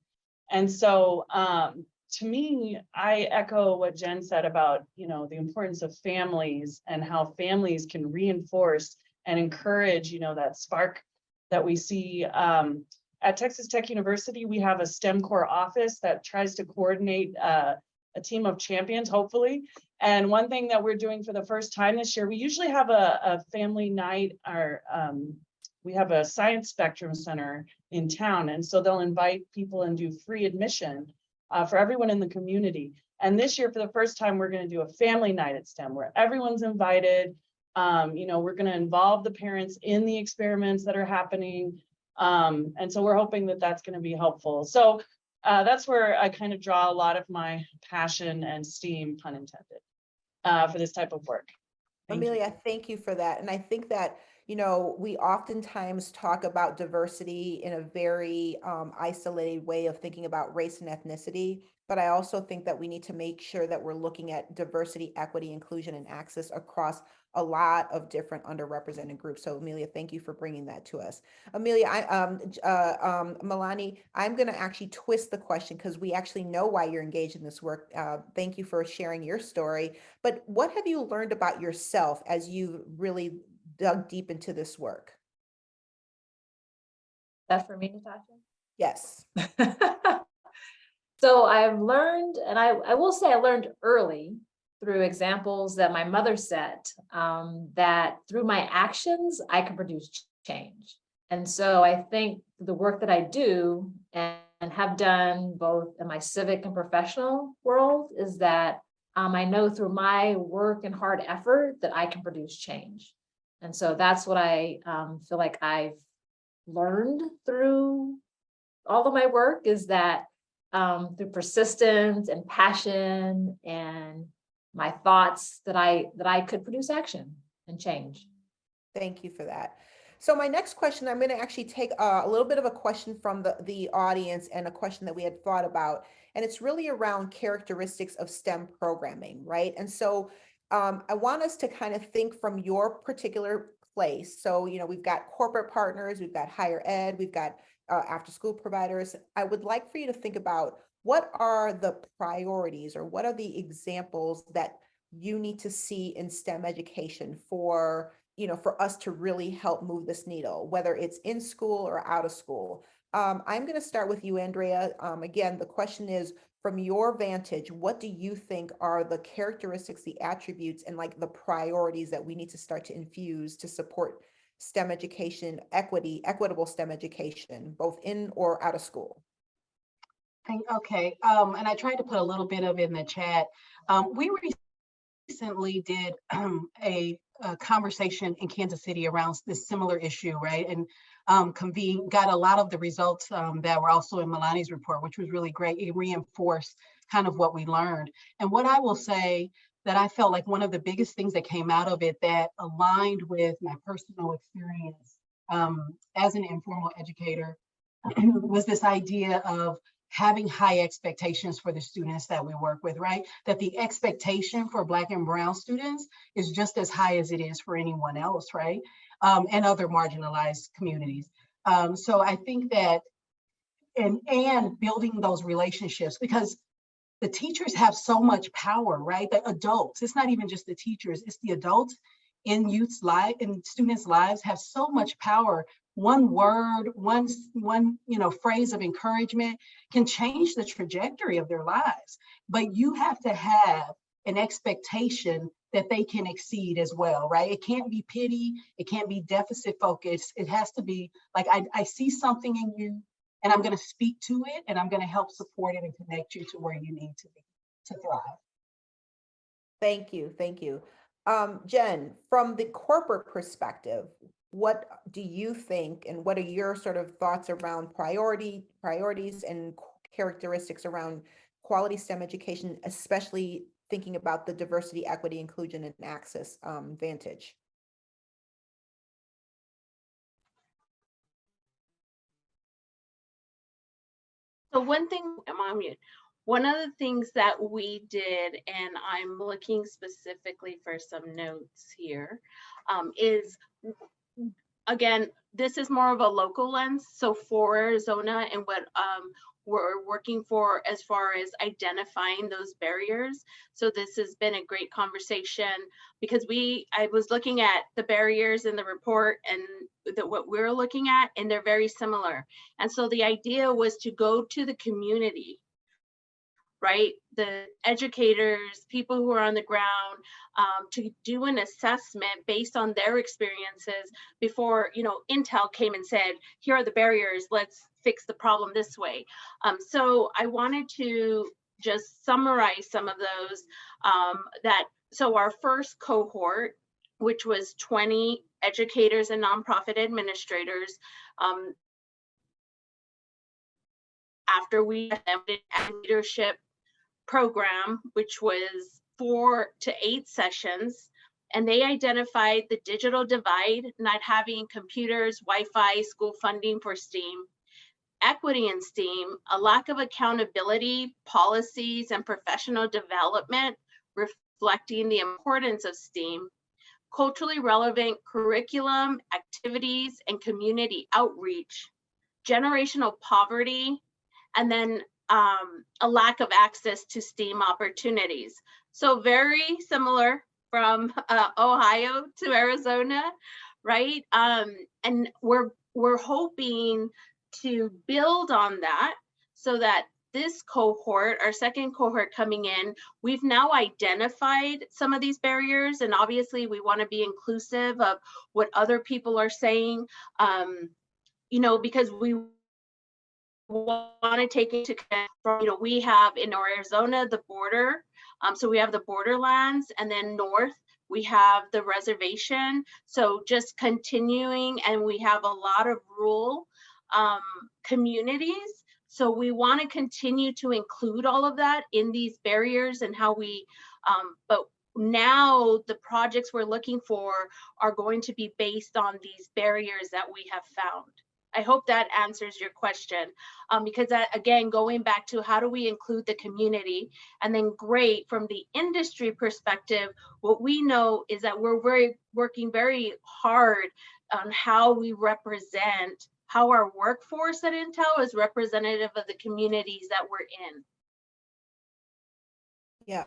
And so to me, I echo what Jen said about, you know, the importance of families and how families can reinforce and encourage, you know, that spark that we see. At Texas Tech University, we have a STEM core office that tries to coordinate a team of champions, hopefully. And one thing that we're doing for the first time this year, we usually have a family night, we have a science spectrum center in town. And so they'll invite people and do free admission for everyone in the community. And this year, for the first time, we're going to do a family night at STEM where everyone's invited. You know, we're going to involve the parents in the experiments that are happening. And so we're hoping that that's going to be helpful. So that's where I kind of draw a lot of my passion and steam, pun intended, for this type of work. Amelia, thank you for that. And I think that, you know, we oftentimes talk about diversity in a very isolated way of thinking about race and ethnicity. but I also think that we need to make sure that we're looking at diversity, equity, inclusion, and access across a lot of different underrepresented groups. So Amelia, thank you for bringing that to us. Amelia, Me'lani, I'm going to actually twist the question because we actually know why you're engaged in this work. Thank you for sharing your story. But what have you learned about yourself as you really dug deep into this work? That for me, Natasha? Yes. So I've learned, and I will say I learned early through examples that my mother set, that through my actions, I can produce change. And so I think the work that I do and have done both in my civic and professional world is that I know through my work and hard effort that I can produce change. And so that's what I feel like I've learned through all of my work, is that through persistence and passion and my thoughts that I could produce action and change. Thank you for that. So my next question, I'm going to actually take a little bit of a question from the audience and a question that we had thought about, and it's really around characteristics of STEM programming, right? And so I want us to kind of think from your particular place. So, you know, we've got corporate partners, we've got higher ed, we've got after school providers. I would like for you to think about what are the priorities or what are the examples that you need to see in STEM education for, you know, for us to really help move this needle, whether it's in school or out of school. I'm going to start with you, Andrea. Again, the question is, from your vantage, what do you think are the characteristics, the attributes, and like the priorities that we need to start to infuse to support STEM education, equitable STEM education, both in or out of school? Okay, and I tried to put a little bit of it in the chat. We recently did a conversation in Kansas City around this similar issue, right? And got a lot of the results that were also in Me'lani's report, which was really great. It reinforced kind of what we learned. And what I will say that I felt like one of the biggest things that came out of it that aligned with my personal experience as an informal educator was this idea of having high expectations for the students that we work with, right? That the expectation for Black and Brown students is just as high as it is for anyone else, right? And other marginalized communities. So I think that, and building those relationships, because the teachers have so much power, right? The adults, it's not even just the teachers, it's the adults in youth's life, in students' lives have so much power. One word, one phrase of encouragement can change the trajectory of their lives. But you have to have an expectation that they can exceed as well, right? It can't be pity, it can't be deficit focused. It has to be like, I see something in you and I'm going to speak to it and I'm going to help support it and connect you to where you need to be to thrive. Thank you, thank you. Jen, from the corporate perspective, what do you think and what are your sort of thoughts around priorities and characteristics around quality STEM education, especially thinking about the diversity, equity, inclusion, and access vantage? So one thing, am I on mute? One of the things that we did, and I'm looking specifically for some notes here, is, again, this is more of a local lens. So for Arizona and what we're working for as far as identifying those barriers. So this has been a great conversation because I was looking at the barriers in the report and what we're looking at, and they're very similar. And so the idea was to go to the community, right? The educators, people who are on the ground, to do an assessment based on their experiences before, Intel came and said, here are the barriers, let's fix the problem this way. So I wanted to just summarize some of those so our first cohort, which was 20 educators and nonprofit administrators, after we did a leadership program, which was 4 to 8 sessions, and they identified the digital divide, not having computers, Wi-Fi, school funding for STEAM. equity in STEAM, a lack of accountability, policies, and professional development reflecting the importance of STEAM, culturally relevant curriculum, activities, and community outreach, generational poverty, and then a lack of access to STEAM opportunities. So very similar from Ohio to Arizona, right? And we're hoping to build on that so that this cohort, our second cohort coming in, we've now identified some of these barriers, and obviously we want to be inclusive of what other people are saying, you know, because we want to take into account, you know, we have in Arizona the border, so we have the borderlands, and then north we have the reservation. So just continuing, and we have a lot of rural communities. So we want to continue to include all of that in these barriers and how we, but now the projects we're looking for are going to be based on these barriers that we have found. I hope that answers your question, because that, again, going back to how do we include the community, and then great from the industry perspective, what we know is that we're working very hard on how we represent, how our workforce at Intel is representative of the communities that we're in. Yeah.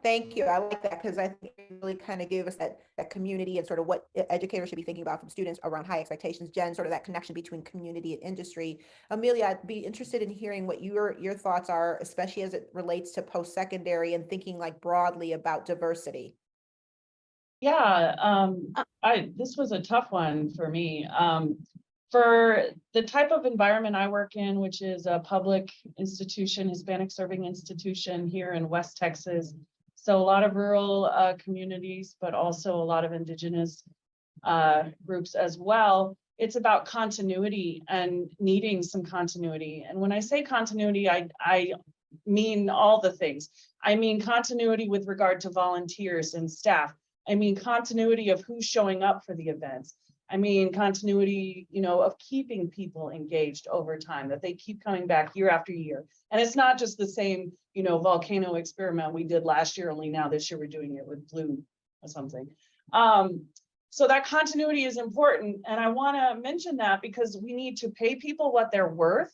Thank you. I like that, because I think it really kind of gave us that community and sort of what educators should be thinking about from students around high expectations. Jen, sort of that connection between community and industry. Amelia, I'd be interested in hearing what your thoughts are, especially as it relates to post-secondary and thinking like broadly about diversity. Yeah, this was a tough one for me. For the type of environment I work in, which is a public institution, Hispanic serving institution here in West Texas. So a lot of rural communities, but also a lot of indigenous groups as well. It's about continuity and needing some continuity. And when I say continuity, I mean all the things. I mean continuity with regard to volunteers and staff. I mean continuity of who's showing up for the events. I mean continuity, you know, of keeping people engaged over time, that they keep coming back year after year. And it's not just the same, you know, volcano experiment we did last year, only now this year we're doing it with blue or something. So that continuity is important. And I want to mention that because we need to pay people what they're worth.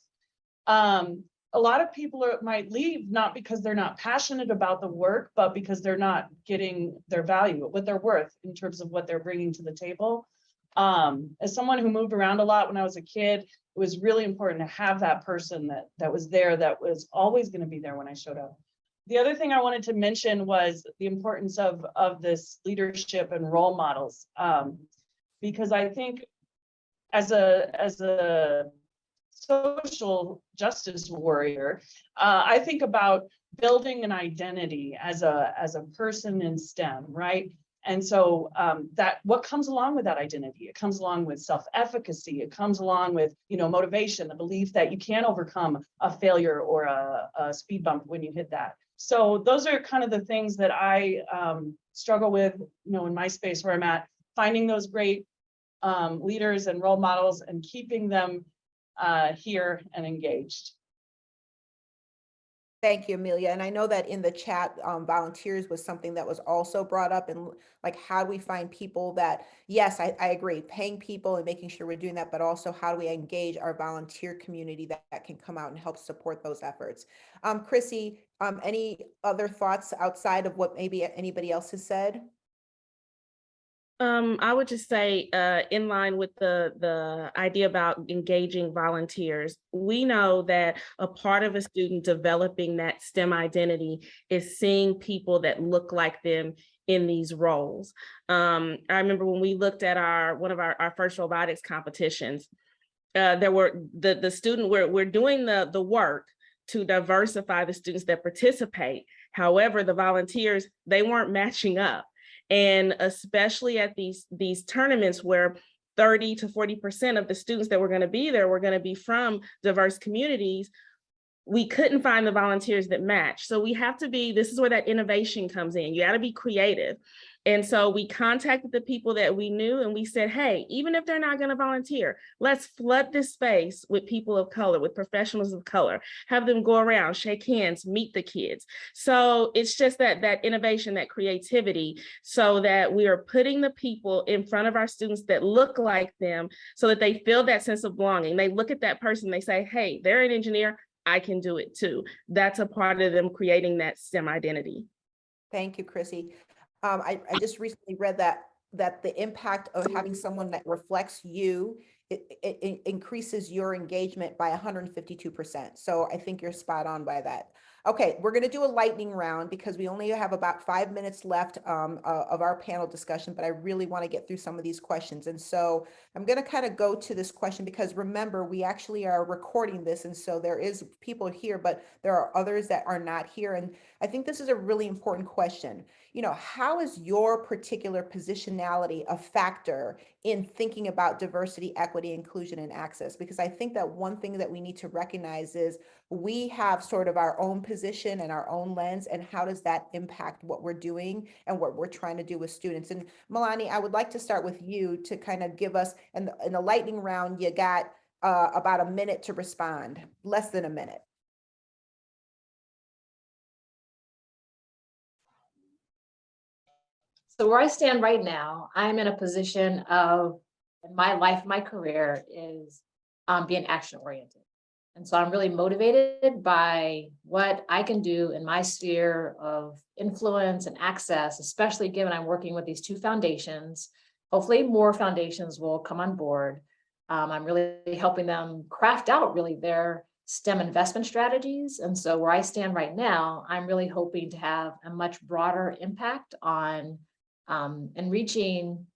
A lot of people might leave not because they're not passionate about the work, but because they're not getting their value, what they're worth in terms of what they're bringing to the table. As someone who moved around a lot when I was a kid, it was really important to have that person that was there, that was always going to be there when I showed up. The other thing I wanted to mention was the importance of this leadership and role models, because I think as a social justice warrior, I think about building an identity as a person in STEM, right? And so that what comes along with that identity, it comes along with self-efficacy, it comes along with, you know, motivation, the belief that you can overcome a failure or a speed bump when you hit that. So those are kind of the things that I struggle with, you know, in my space where I'm at, finding those great leaders and role models and keeping them here and engaged. Thank you, Amelia. And I know that in the chat, volunteers was something that was also brought up, and like, how do we find people that, yes, I agree, paying people and making sure we're doing that, but also how do we engage our volunteer community that can come out and help support those efforts. Chrissy, any other thoughts outside of what maybe anybody else has said? I would just say, in line with the idea about engaging volunteers, we know that a part of a student developing that STEM identity is seeing people that look like them in these roles. I remember when we looked at one of our first robotics competitions, there were the student, we're doing the work to diversify the students that participate. However, the volunteers, they weren't matching up. And especially at these tournaments where 30 to 40% of the students that were going to be there were going to be from diverse communities, we couldn't find the volunteers that match. So we have to be, this is where that innovation comes in. You got to be creative. And so we contacted the people that we knew and we said, hey, even if they're not going to volunteer, let's flood this space with people of color, with professionals of color, have them go around, shake hands, meet the kids. So it's just that innovation, that creativity, so that we are putting the people in front of our students that look like them so that they feel that sense of belonging. They look at that person, they say, hey, they're an engineer, I can do it too. That's a part of them creating that STEM identity. Thank you, Chrissy. I just recently read that the impact of having someone that reflects you, it increases your engagement by 152%. So I think you're spot on by that. Okay, we're going to do a lightning round because we only have about 5 minutes left of our panel discussion, but I really want to get through some of these questions. And so I'm going to kind of go to this question because remember, we actually are recording this. And so there is people here, but there are others that are not here. And I think this is a really important question. You know, how is your particular positionality a factor in thinking about diversity, equity, inclusion, and access? Because I think that one thing that we need to recognize is we have sort of our own position and our own lens, and how does that impact what we're doing and what we're trying to do with students? And Me'lani, I would like to start with you to kind of give us, in the lightning round, you got about a minute to respond, less than a minute. So where I stand right now, I'm in a position of, in my life, my career is being action oriented. And so I'm really motivated by what I can do in my sphere of influence and access, especially given I'm working with these two foundations. Hopefully more foundations will come on board. I'm really helping them craft out really their STEM investment strategies. And so where I stand right now, I'm really hoping to have a much broader impact on and reaching,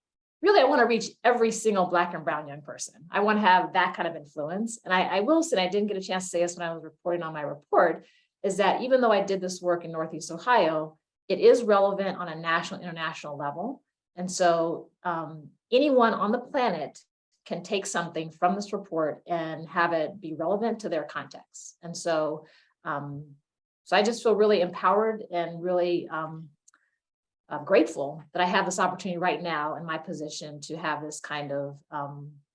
really, I want to reach every single Black and brown young person. I want to have that kind of influence. And I will say, I didn't get a chance to say this when I was reporting on my report, is that even though I did this work in Northeast Ohio, it is relevant on a national, international level. And so anyone on the planet can take something from this report and have it be relevant to their context. And so, so I just feel really empowered and really I'm grateful that I have this opportunity right now in my position to have this kind of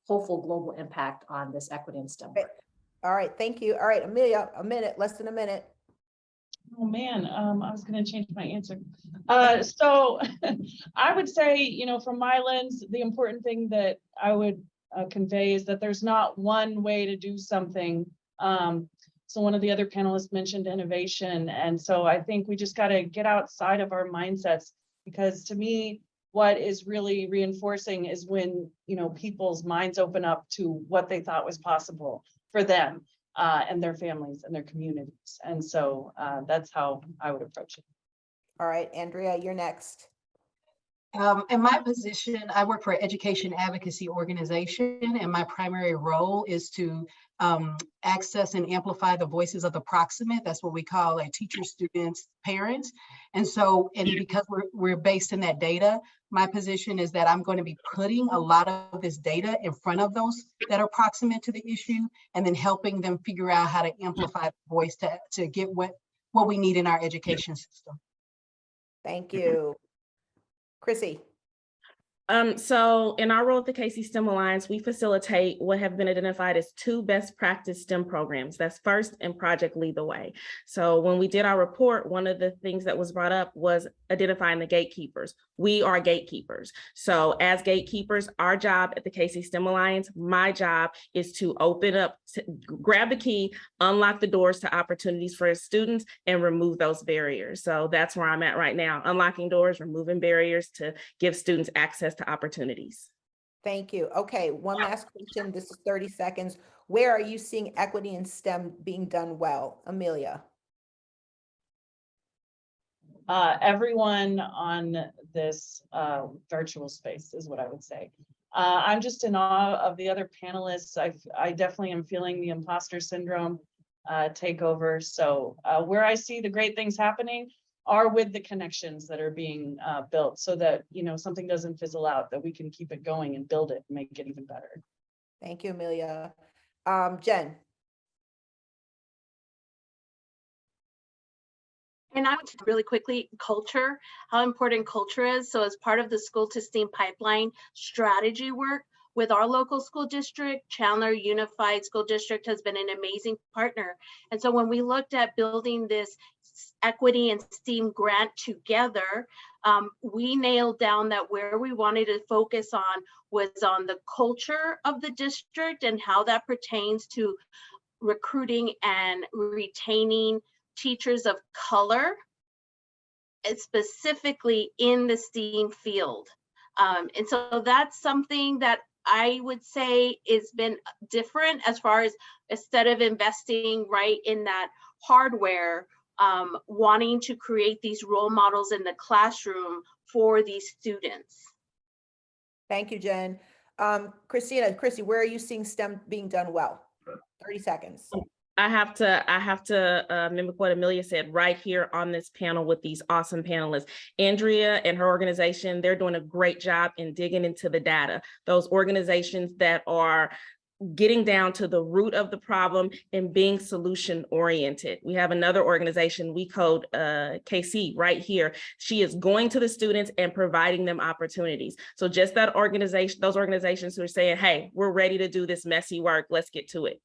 hopeful global impact on this equity and STEM work. All right, thank you. All right, Amelia, a minute, less than a minute. Oh man, I was going to change my answer. So I would say, you know, from my lens, the important thing that I would convey is that there's not one way to do something. So one of the other panelists mentioned innovation. And so I think we just got to get outside of our mindsets, because to me, what is really reinforcing is when, you know, people's minds open up to what they thought was possible for them and their families and their communities. And so that's how I would approach it. All right, Andrea, you're next. In my position, I work for an education advocacy organization, and my primary role is to access and amplify the voices of the proximate. That's what we call teachers, students, parents. And so, and because we're based in that data, my position is that I'm going to be putting a lot of this data in front of those that are proximate to the issue, and then helping them figure out how to amplify the voice to get what we need in our education system. Thank you. Chrissy. So in our role at the KC STEM Alliance, we facilitate what have been identified as 2 best practice STEM programs. That's FIRST and Project Lead the Way. So when we did our report, one of the things that was brought up was identifying the gatekeepers. We are gatekeepers. So as gatekeepers, our job at the KC STEM Alliance, my job is to open up, grab the key, unlock the doors to opportunities for students, and remove those barriers. So that's where I'm at right now, unlocking doors, removing barriers to give students access to opportunities. Thank you. Okay, one last question. This is 30 seconds. Where are you seeing equity in STEM being done well? Amelia. Everyone on this virtual space is what I would say. I'm just in awe of the other panelists. I definitely am feeling the imposter syndrome take over. So where I see the great things happening are with the connections that are being built, so that, you know, something doesn't fizzle out, that we can keep it going and build it and make it even better. Thank you, Amelia. Jen. And I would really quickly, culture, how important culture is. So as part of the School to STEAM pipeline strategy work with our local school district, Chandler Unified School District has been an amazing partner. And so when we looked at building this equity and STEAM grant together, we nailed down that where we wanted to focus on was on the culture of the district and how that pertains to recruiting and retaining teachers of color, specifically in the STEAM field. And so that's something that I would say has been different as far as instead of investing right in that hardware, wanting to create these role models in the classroom for these students. Thank you, Jen. Chrissy, where are you seeing STEM being done well? 30 seconds. I have to mimic what Amelia said right here on this panel with these awesome panelists. Andrea and her organization, they're doing a great job in digging into the data. Those organizations that are getting down to the root of the problem and being solution oriented. We have another organization, We Code KC right here. She is going to the students and providing them opportunities. So just that organization, those organizations who are saying, hey, we're ready to do this messy work, let's get to it.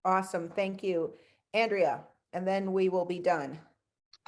Awesome, thank you. Andrea, and then we will be done.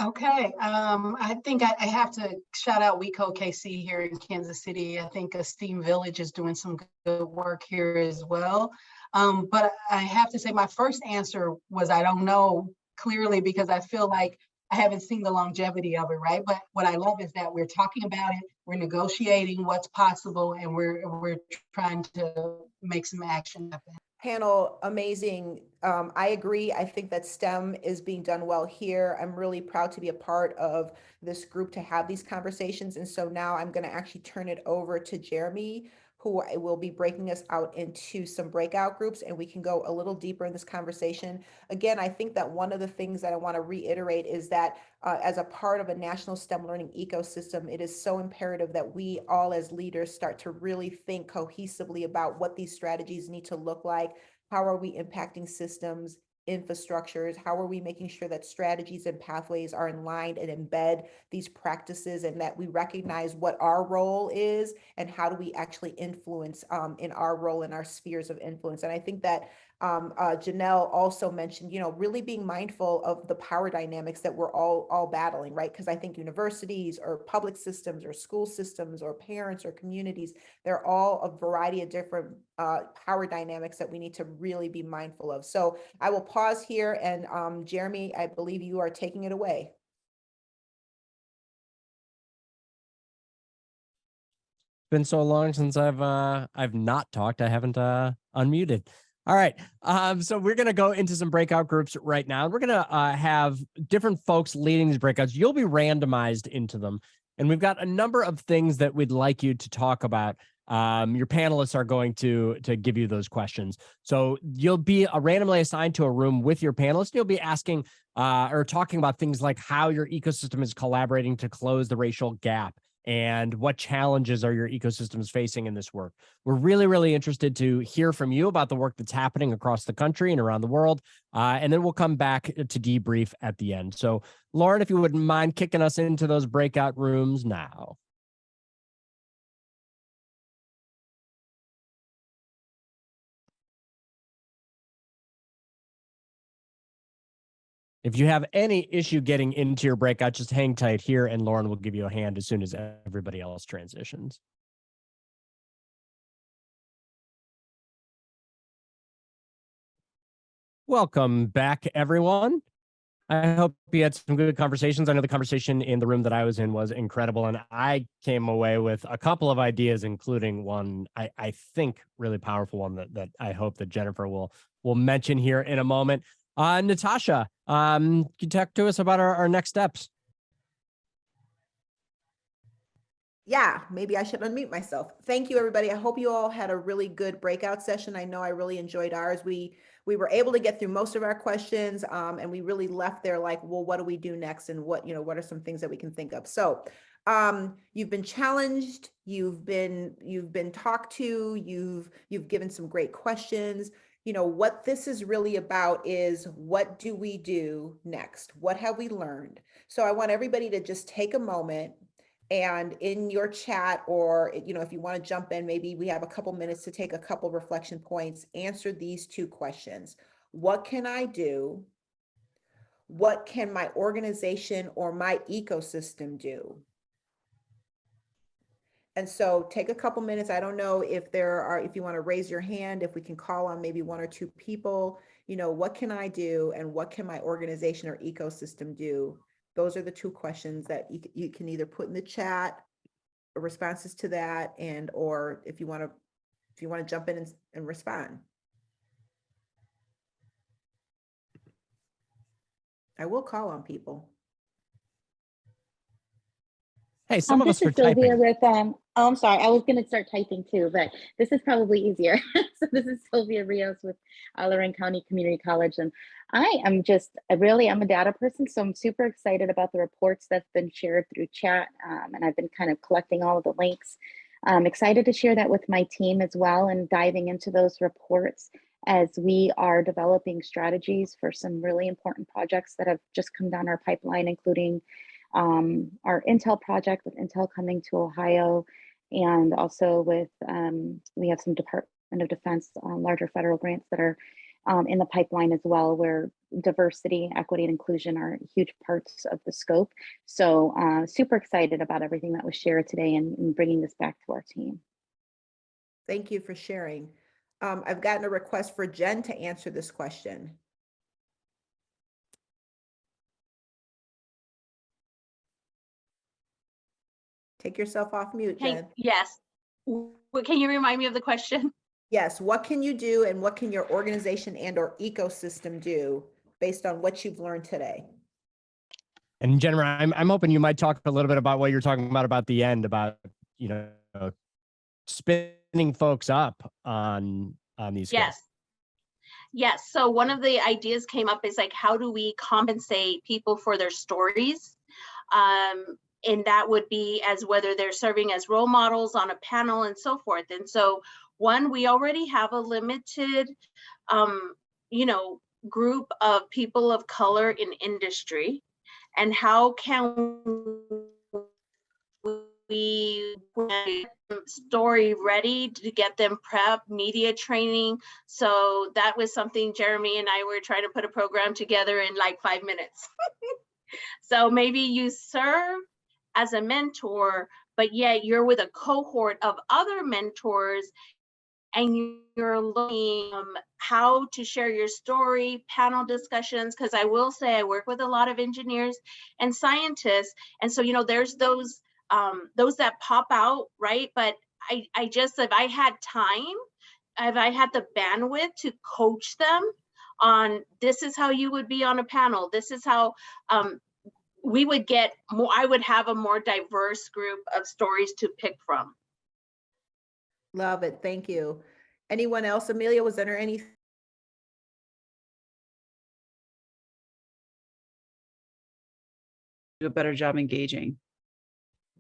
Okay, I think I have to shout out WeCode KC here in Kansas City. I think a STEAM Village is doing some good work here as well. But I have to say my first answer was I don't know clearly because I feel like I haven't seen the longevity of it, right? But what I love is that we're talking about it, we're negotiating what's possible, and we're trying to make some action happen. Panel, amazing. I agree. I think that STEM is being done well here. I'm really proud to be a part of this group to have these conversations. And so now I'm going to actually turn it over to Jeremy, who will be breaking us out into some breakout groups, and we can go a little deeper in this conversation. Again, I think that one of the things that I want to reiterate is that as a part of a national STEM learning ecosystem, it is so imperative that we all as leaders start to really think cohesively about what these strategies need to look like. How are we impacting systems, infrastructures? How are we making sure that strategies and pathways are in line and embed these practices, and that we recognize what our role is and how do we actually influence in our role in our spheres of influence. And I think that Janelle also mentioned, really being mindful of the power dynamics that we're all battling, right? Because I think universities or public systems or school systems or parents or communities, they're all a variety of different power dynamics that we need to really be mindful of. So I will pause here, and Jeremy, I believe you are taking it away. Been so long since I've not talked. I haven't unmuted. All right. So we're going to go into some breakout groups right now. We're going to have different folks leading these breakouts. You'll be randomized into them. And we've got a number of things that we'd like you to talk about. Your panelists are going to give you those questions. So you'll be randomly assigned to a room with your panelists. You'll be asking or talking about things like how your ecosystem is collaborating to close the racial gap, and what challenges are your ecosystems facing in this work. We're really, really interested to hear from you about the work that's happening across the country and around the world. And then we'll come back to debrief at the end. So Lorain, if you wouldn't mind kicking us into those breakout rooms now. If you have any issue getting into your breakout, just hang tight here and Lorain will give you a hand as soon as everybody else transitions. Welcome back, everyone. I hope you had some good conversations. I know the conversation in the room that I was in was incredible, and I came away with a couple of ideas, including one I think really powerful one that I hope that Jennifer will mention here in a moment. Natasha, can you talk to us about our next steps? Yeah, maybe I should unmute myself. Thank you, everybody. I hope you all had a really good breakout session. I know I really enjoyed ours. We were able to get through most of our questions, and we really left there like, well, what do we do next? And what are some things that we can think of? So you've been challenged, you've been talked to, you've given some great questions. what this is really about is, what do we do next? What have we learned? So I want everybody to just take a moment, and in your chat, or, if you want to jump in, maybe we have a couple minutes to take a couple reflection points, answer these two questions. What can I do? What can my organization or my ecosystem do? And so take a couple minutes. I don't know if if you want to raise your hand, if we can call on maybe one or two people, what can I do and what can my organization or ecosystem do? Those are the two questions that you can either put in the chat, or responses to that, or if you want to jump in and respond. I will call on people. Hey, some of us This are is Sylvia typing. with oh, I'm sorry, I was going to start typing too, but this is probably easier. So this is Sylvia Rios with Lorain County Community College, and I am just I'm a data person, so I'm super excited about the reports that's been shared through chat, and I've been kind of collecting all of the links. I'm excited to share that with my team as well, and diving into those reports as we are developing strategies for some really important projects that have just come down our pipeline, including our Intel project with Intel coming to Ohio, and also with, we have some Department of Defense larger federal grants that are in the pipeline as well, where diversity, equity, and inclusion are huge parts of the scope. So super excited about everything that was shared today, and bringing this back to our team. Thank you for sharing. I've gotten a request for Jen to answer this question. Take yourself off mute, Jen. Yes. Can you remind me of the question? Yes, what can you do and what can your organization and or ecosystem do based on what you've learned today? And Jennifer, I'm hoping you might talk a little bit about what you're talking about the end, about, spinning folks up on these skills. Yes. Yes. So one of the ideas came up is like, how do we compensate people for their stories? And that would be as whether they're serving as role models on a panel and so forth. And so one, we already have a limited, group of people of color in industry. And how can we get story ready to get them prep, media training? So that was something Jeremy and I were trying to put a program together in like 5 minutes. So maybe you serve as a mentor, but yet you're with a cohort of other mentors, and you're learning how to share your story, panel discussions, because I will say I work with a lot of engineers and scientists. And so, there's those that pop out, right? But I just, if I had time, if I had the bandwidth to coach them on, this is how you would be on a panel, this is how we would get more, I would have a more diverse group of stories to pick from. Love it. Thank you. Anyone else? Amelia, was there any? Do a better job engaging.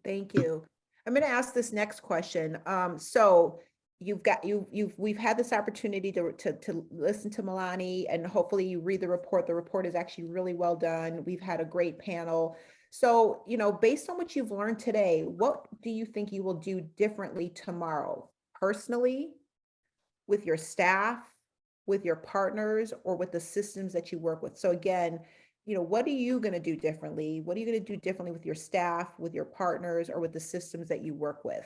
Thank you. I'm going to ask this next question. So we've had this opportunity to listen to Me'lani, and hopefully you read the report. The report is actually really well done. We've had a great panel. So, based on what you've learned today, what do you think you will do differently tomorrow, personally, with your staff, with your partners, or with the systems that you work with? So again, what are you going to do differently? What are you going to do differently with your staff, with your partners, or with the systems that you work with?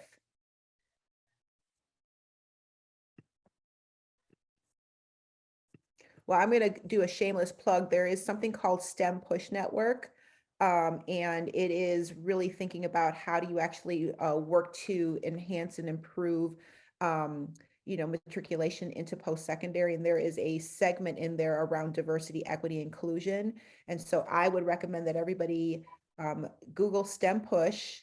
Well, I'm going to do a shameless plug. There is something called STEM Push Network. And it is really thinking about how do you actually work to enhance and improve matriculation into post-secondary. And there is a segment in there around diversity, equity, inclusion. And so I would recommend that everybody Google STEM Push,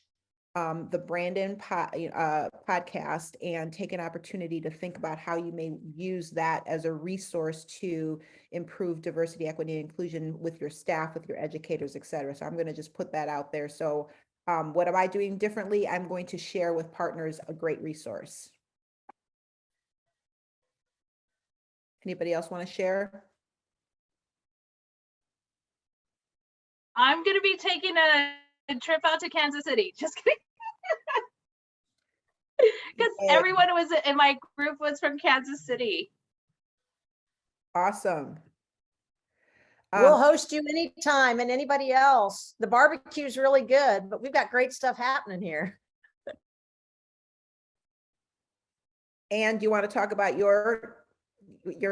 the Brandon podcast, and take an opportunity to think about how you may use that as a resource to improve diversity, equity, and inclusion with your staff, with your educators, et cetera. So I'm going to just put that out there. So what am I doing differently? I'm going to share with partners a great resource. Anybody else want to share? I'm going to be taking a trip out to Kansas City. Just kidding. Because Yay. everyone was in my group was from Kansas City. Awesome. We'll host you anytime, and anybody else. The barbecue is really good, but we've got great stuff happening here. Anne, do you want to talk about your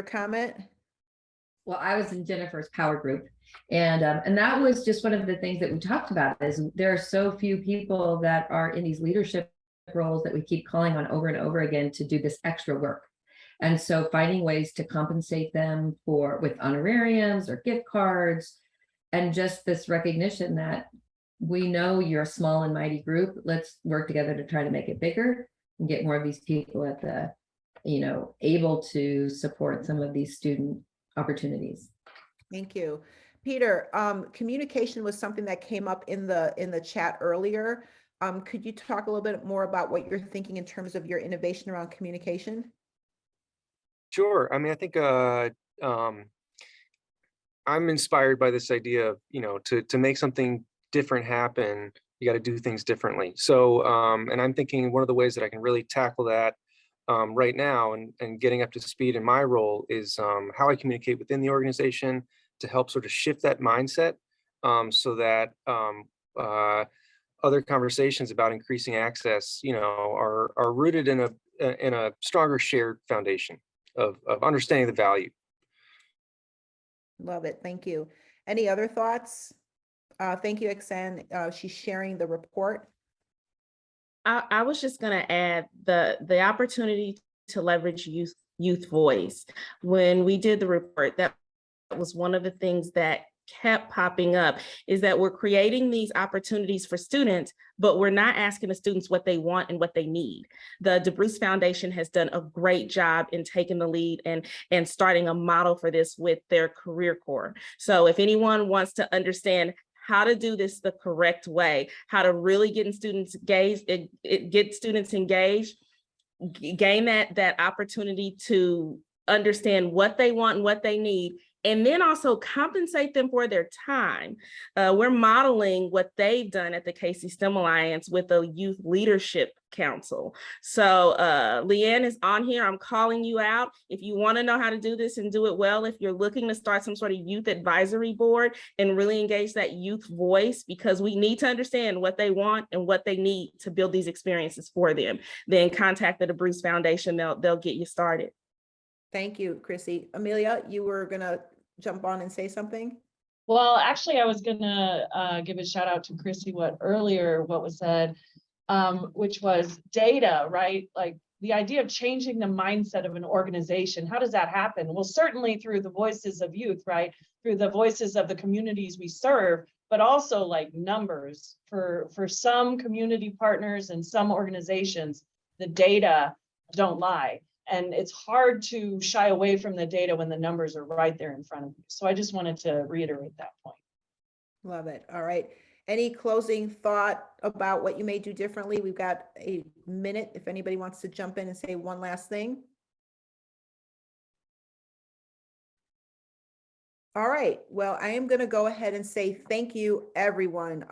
comment? Well, I was in Jennifer's power group, and that was just one of the things that we talked about is there are so few people that are in these leadership roles that we keep calling on over and over again to do this extra work. And so finding ways to compensate them with honorariums or gift cards, and just this recognition that we know you're a small and mighty group. Let's work together to try to make it bigger and get more of these people at the, able to support some of these student opportunities. Thank you. Peter, communication was something that came up in the chat earlier. Could you talk a little bit more about what you're thinking in terms of your innovation around communication? Sure. I mean, I think I'm inspired by this idea of, to make something different happen, you got to do things differently. So, and I'm thinking one of the ways that I can really tackle that right now and getting up to speed in my role is how I communicate within the organization to help sort of shift that mindset so that other conversations about increasing access, are rooted in a stronger shared foundation of understanding the value. Love it. Thank you. Any other thoughts? Thank you, Exen. She's sharing the report. I was just going to add the opportunity to leverage youth voice. When we did the report, that was one of the things that kept popping up, is that we're creating these opportunities for students, but we're not asking the students what they want and what they need. The DeBruce Foundation has done a great job in taking the lead and starting a model for this with their career corps. So if anyone wants to understand how to do this the correct way, how to really get students engaged, gain that opportunity to understand what they want and what they need, and then also compensate them for their time. We're modeling what they've done at the Casey STEM Alliance with the Youth Leadership Council. So Leanne is on here. I'm calling you out. If you want to know how to do this and do it well, if you're looking to start some sort of youth advisory board and really engage that youth voice, because we need to understand what they want and what they need to build these experiences for them, then contact the DeBruce Foundation. They'll get you started. Thank you, Chrissy. Amelia, you were going to jump on and say something? Well, actually, I was gonna give a shout out to Chrissy what was said, which was data, right? Like the idea of changing the mindset of an organization. How does that happen? Well, certainly through the voices of youth, right? Through the voices of the communities we serve, but also like numbers for some community partners and some organizations, the data don't lie. And it's hard to shy away from the data when the numbers are right there in front of you. So I just wanted to reiterate that point. Love it. All right. Any closing thought about what you may do differently? We've got a minute if anybody wants to jump in and say one last thing. All right. Well, I am going to go ahead and say thank you, everyone.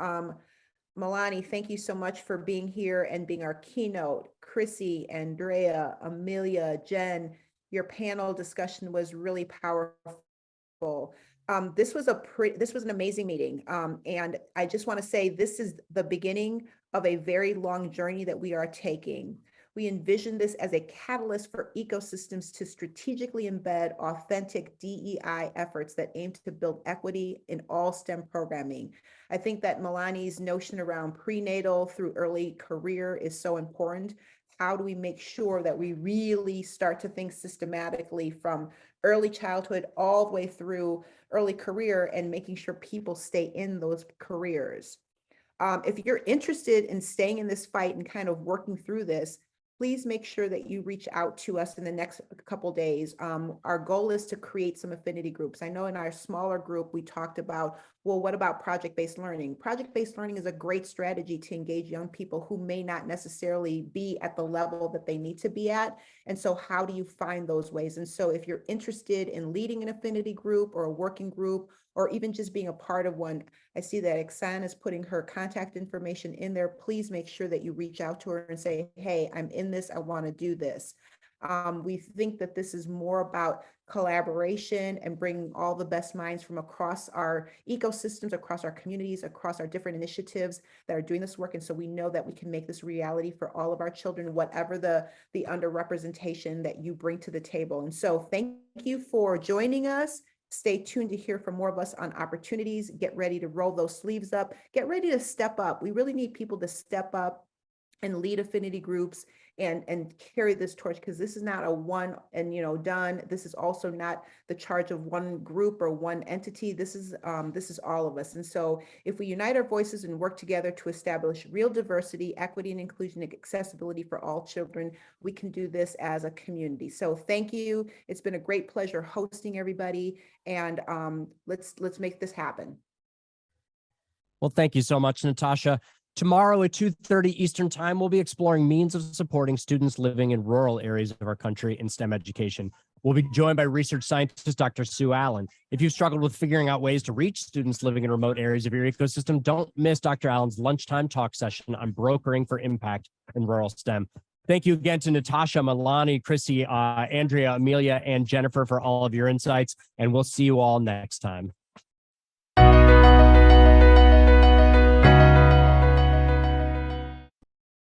Me'lani, thank you so much for being here and being our keynote. Chrissy, Andrea, Amelia, Jen, your panel discussion was really powerful. This was an amazing meeting. And I just want to say this is the beginning of a very long journey that we are taking. We envision this as a catalyst for ecosystems to strategically embed authentic DEI efforts that aim to build equity in all STEM programming. I think that Me'lani's notion around prenatal through early career is so important. How do we make sure that we really start to think systematically from early childhood all the way through early career and making sure people stay in those careers? If you're interested in staying in this fight and kind of working through this, please make sure that you reach out to us in the next couple days. Our goal is to create some affinity groups. I know in our smaller group, we talked about Well, what about project-based learning? Project-based learning is a great strategy to engage young people who may not necessarily be at the level that they need to be at. And so how do you find those ways? And so if you're interested in leading an affinity group or a working group, or even just being a part of one, I see that Exxon is putting her contact information in there. Please make sure that you reach out to her and say, hey, I'm in this, I want to do this. We think that this is more about collaboration and bringing all the best minds from across our ecosystems, across our communities, across our different initiatives that are doing this work. And so we know that we can make this reality for all of our children, whatever the underrepresentation that you bring to the table. And so thank you for joining us. Stay tuned to hear from more of us on opportunities. Get ready to roll those sleeves up. Get ready to step up. We really need people to step up and lead affinity groups and carry this torch, because this is not a one and done. This is also not the charge of one group or one entity. This is all of us. And so if we unite our voices and work together to establish real diversity, equity, and inclusion, and accessibility for all children, we can do this as a community. So thank you. It's been a great pleasure hosting everybody, and let's make this happen. Well, thank you so much, Natasha. Tomorrow at 2:30 Eastern Time, we'll be exploring means of supporting students living in rural areas of our country in STEM education. We'll be joined by research scientist Dr. Sue Allen. If you've struggled with figuring out ways to reach students living in remote areas of your ecosystem, don't miss Dr. Allen's lunchtime talk session on brokering for impact in rural STEM. Thank you again to Natasha, Me'lani, Chrissy, Andrea, Amelia, and Jennifer for all of your insights, and we'll see you all next time.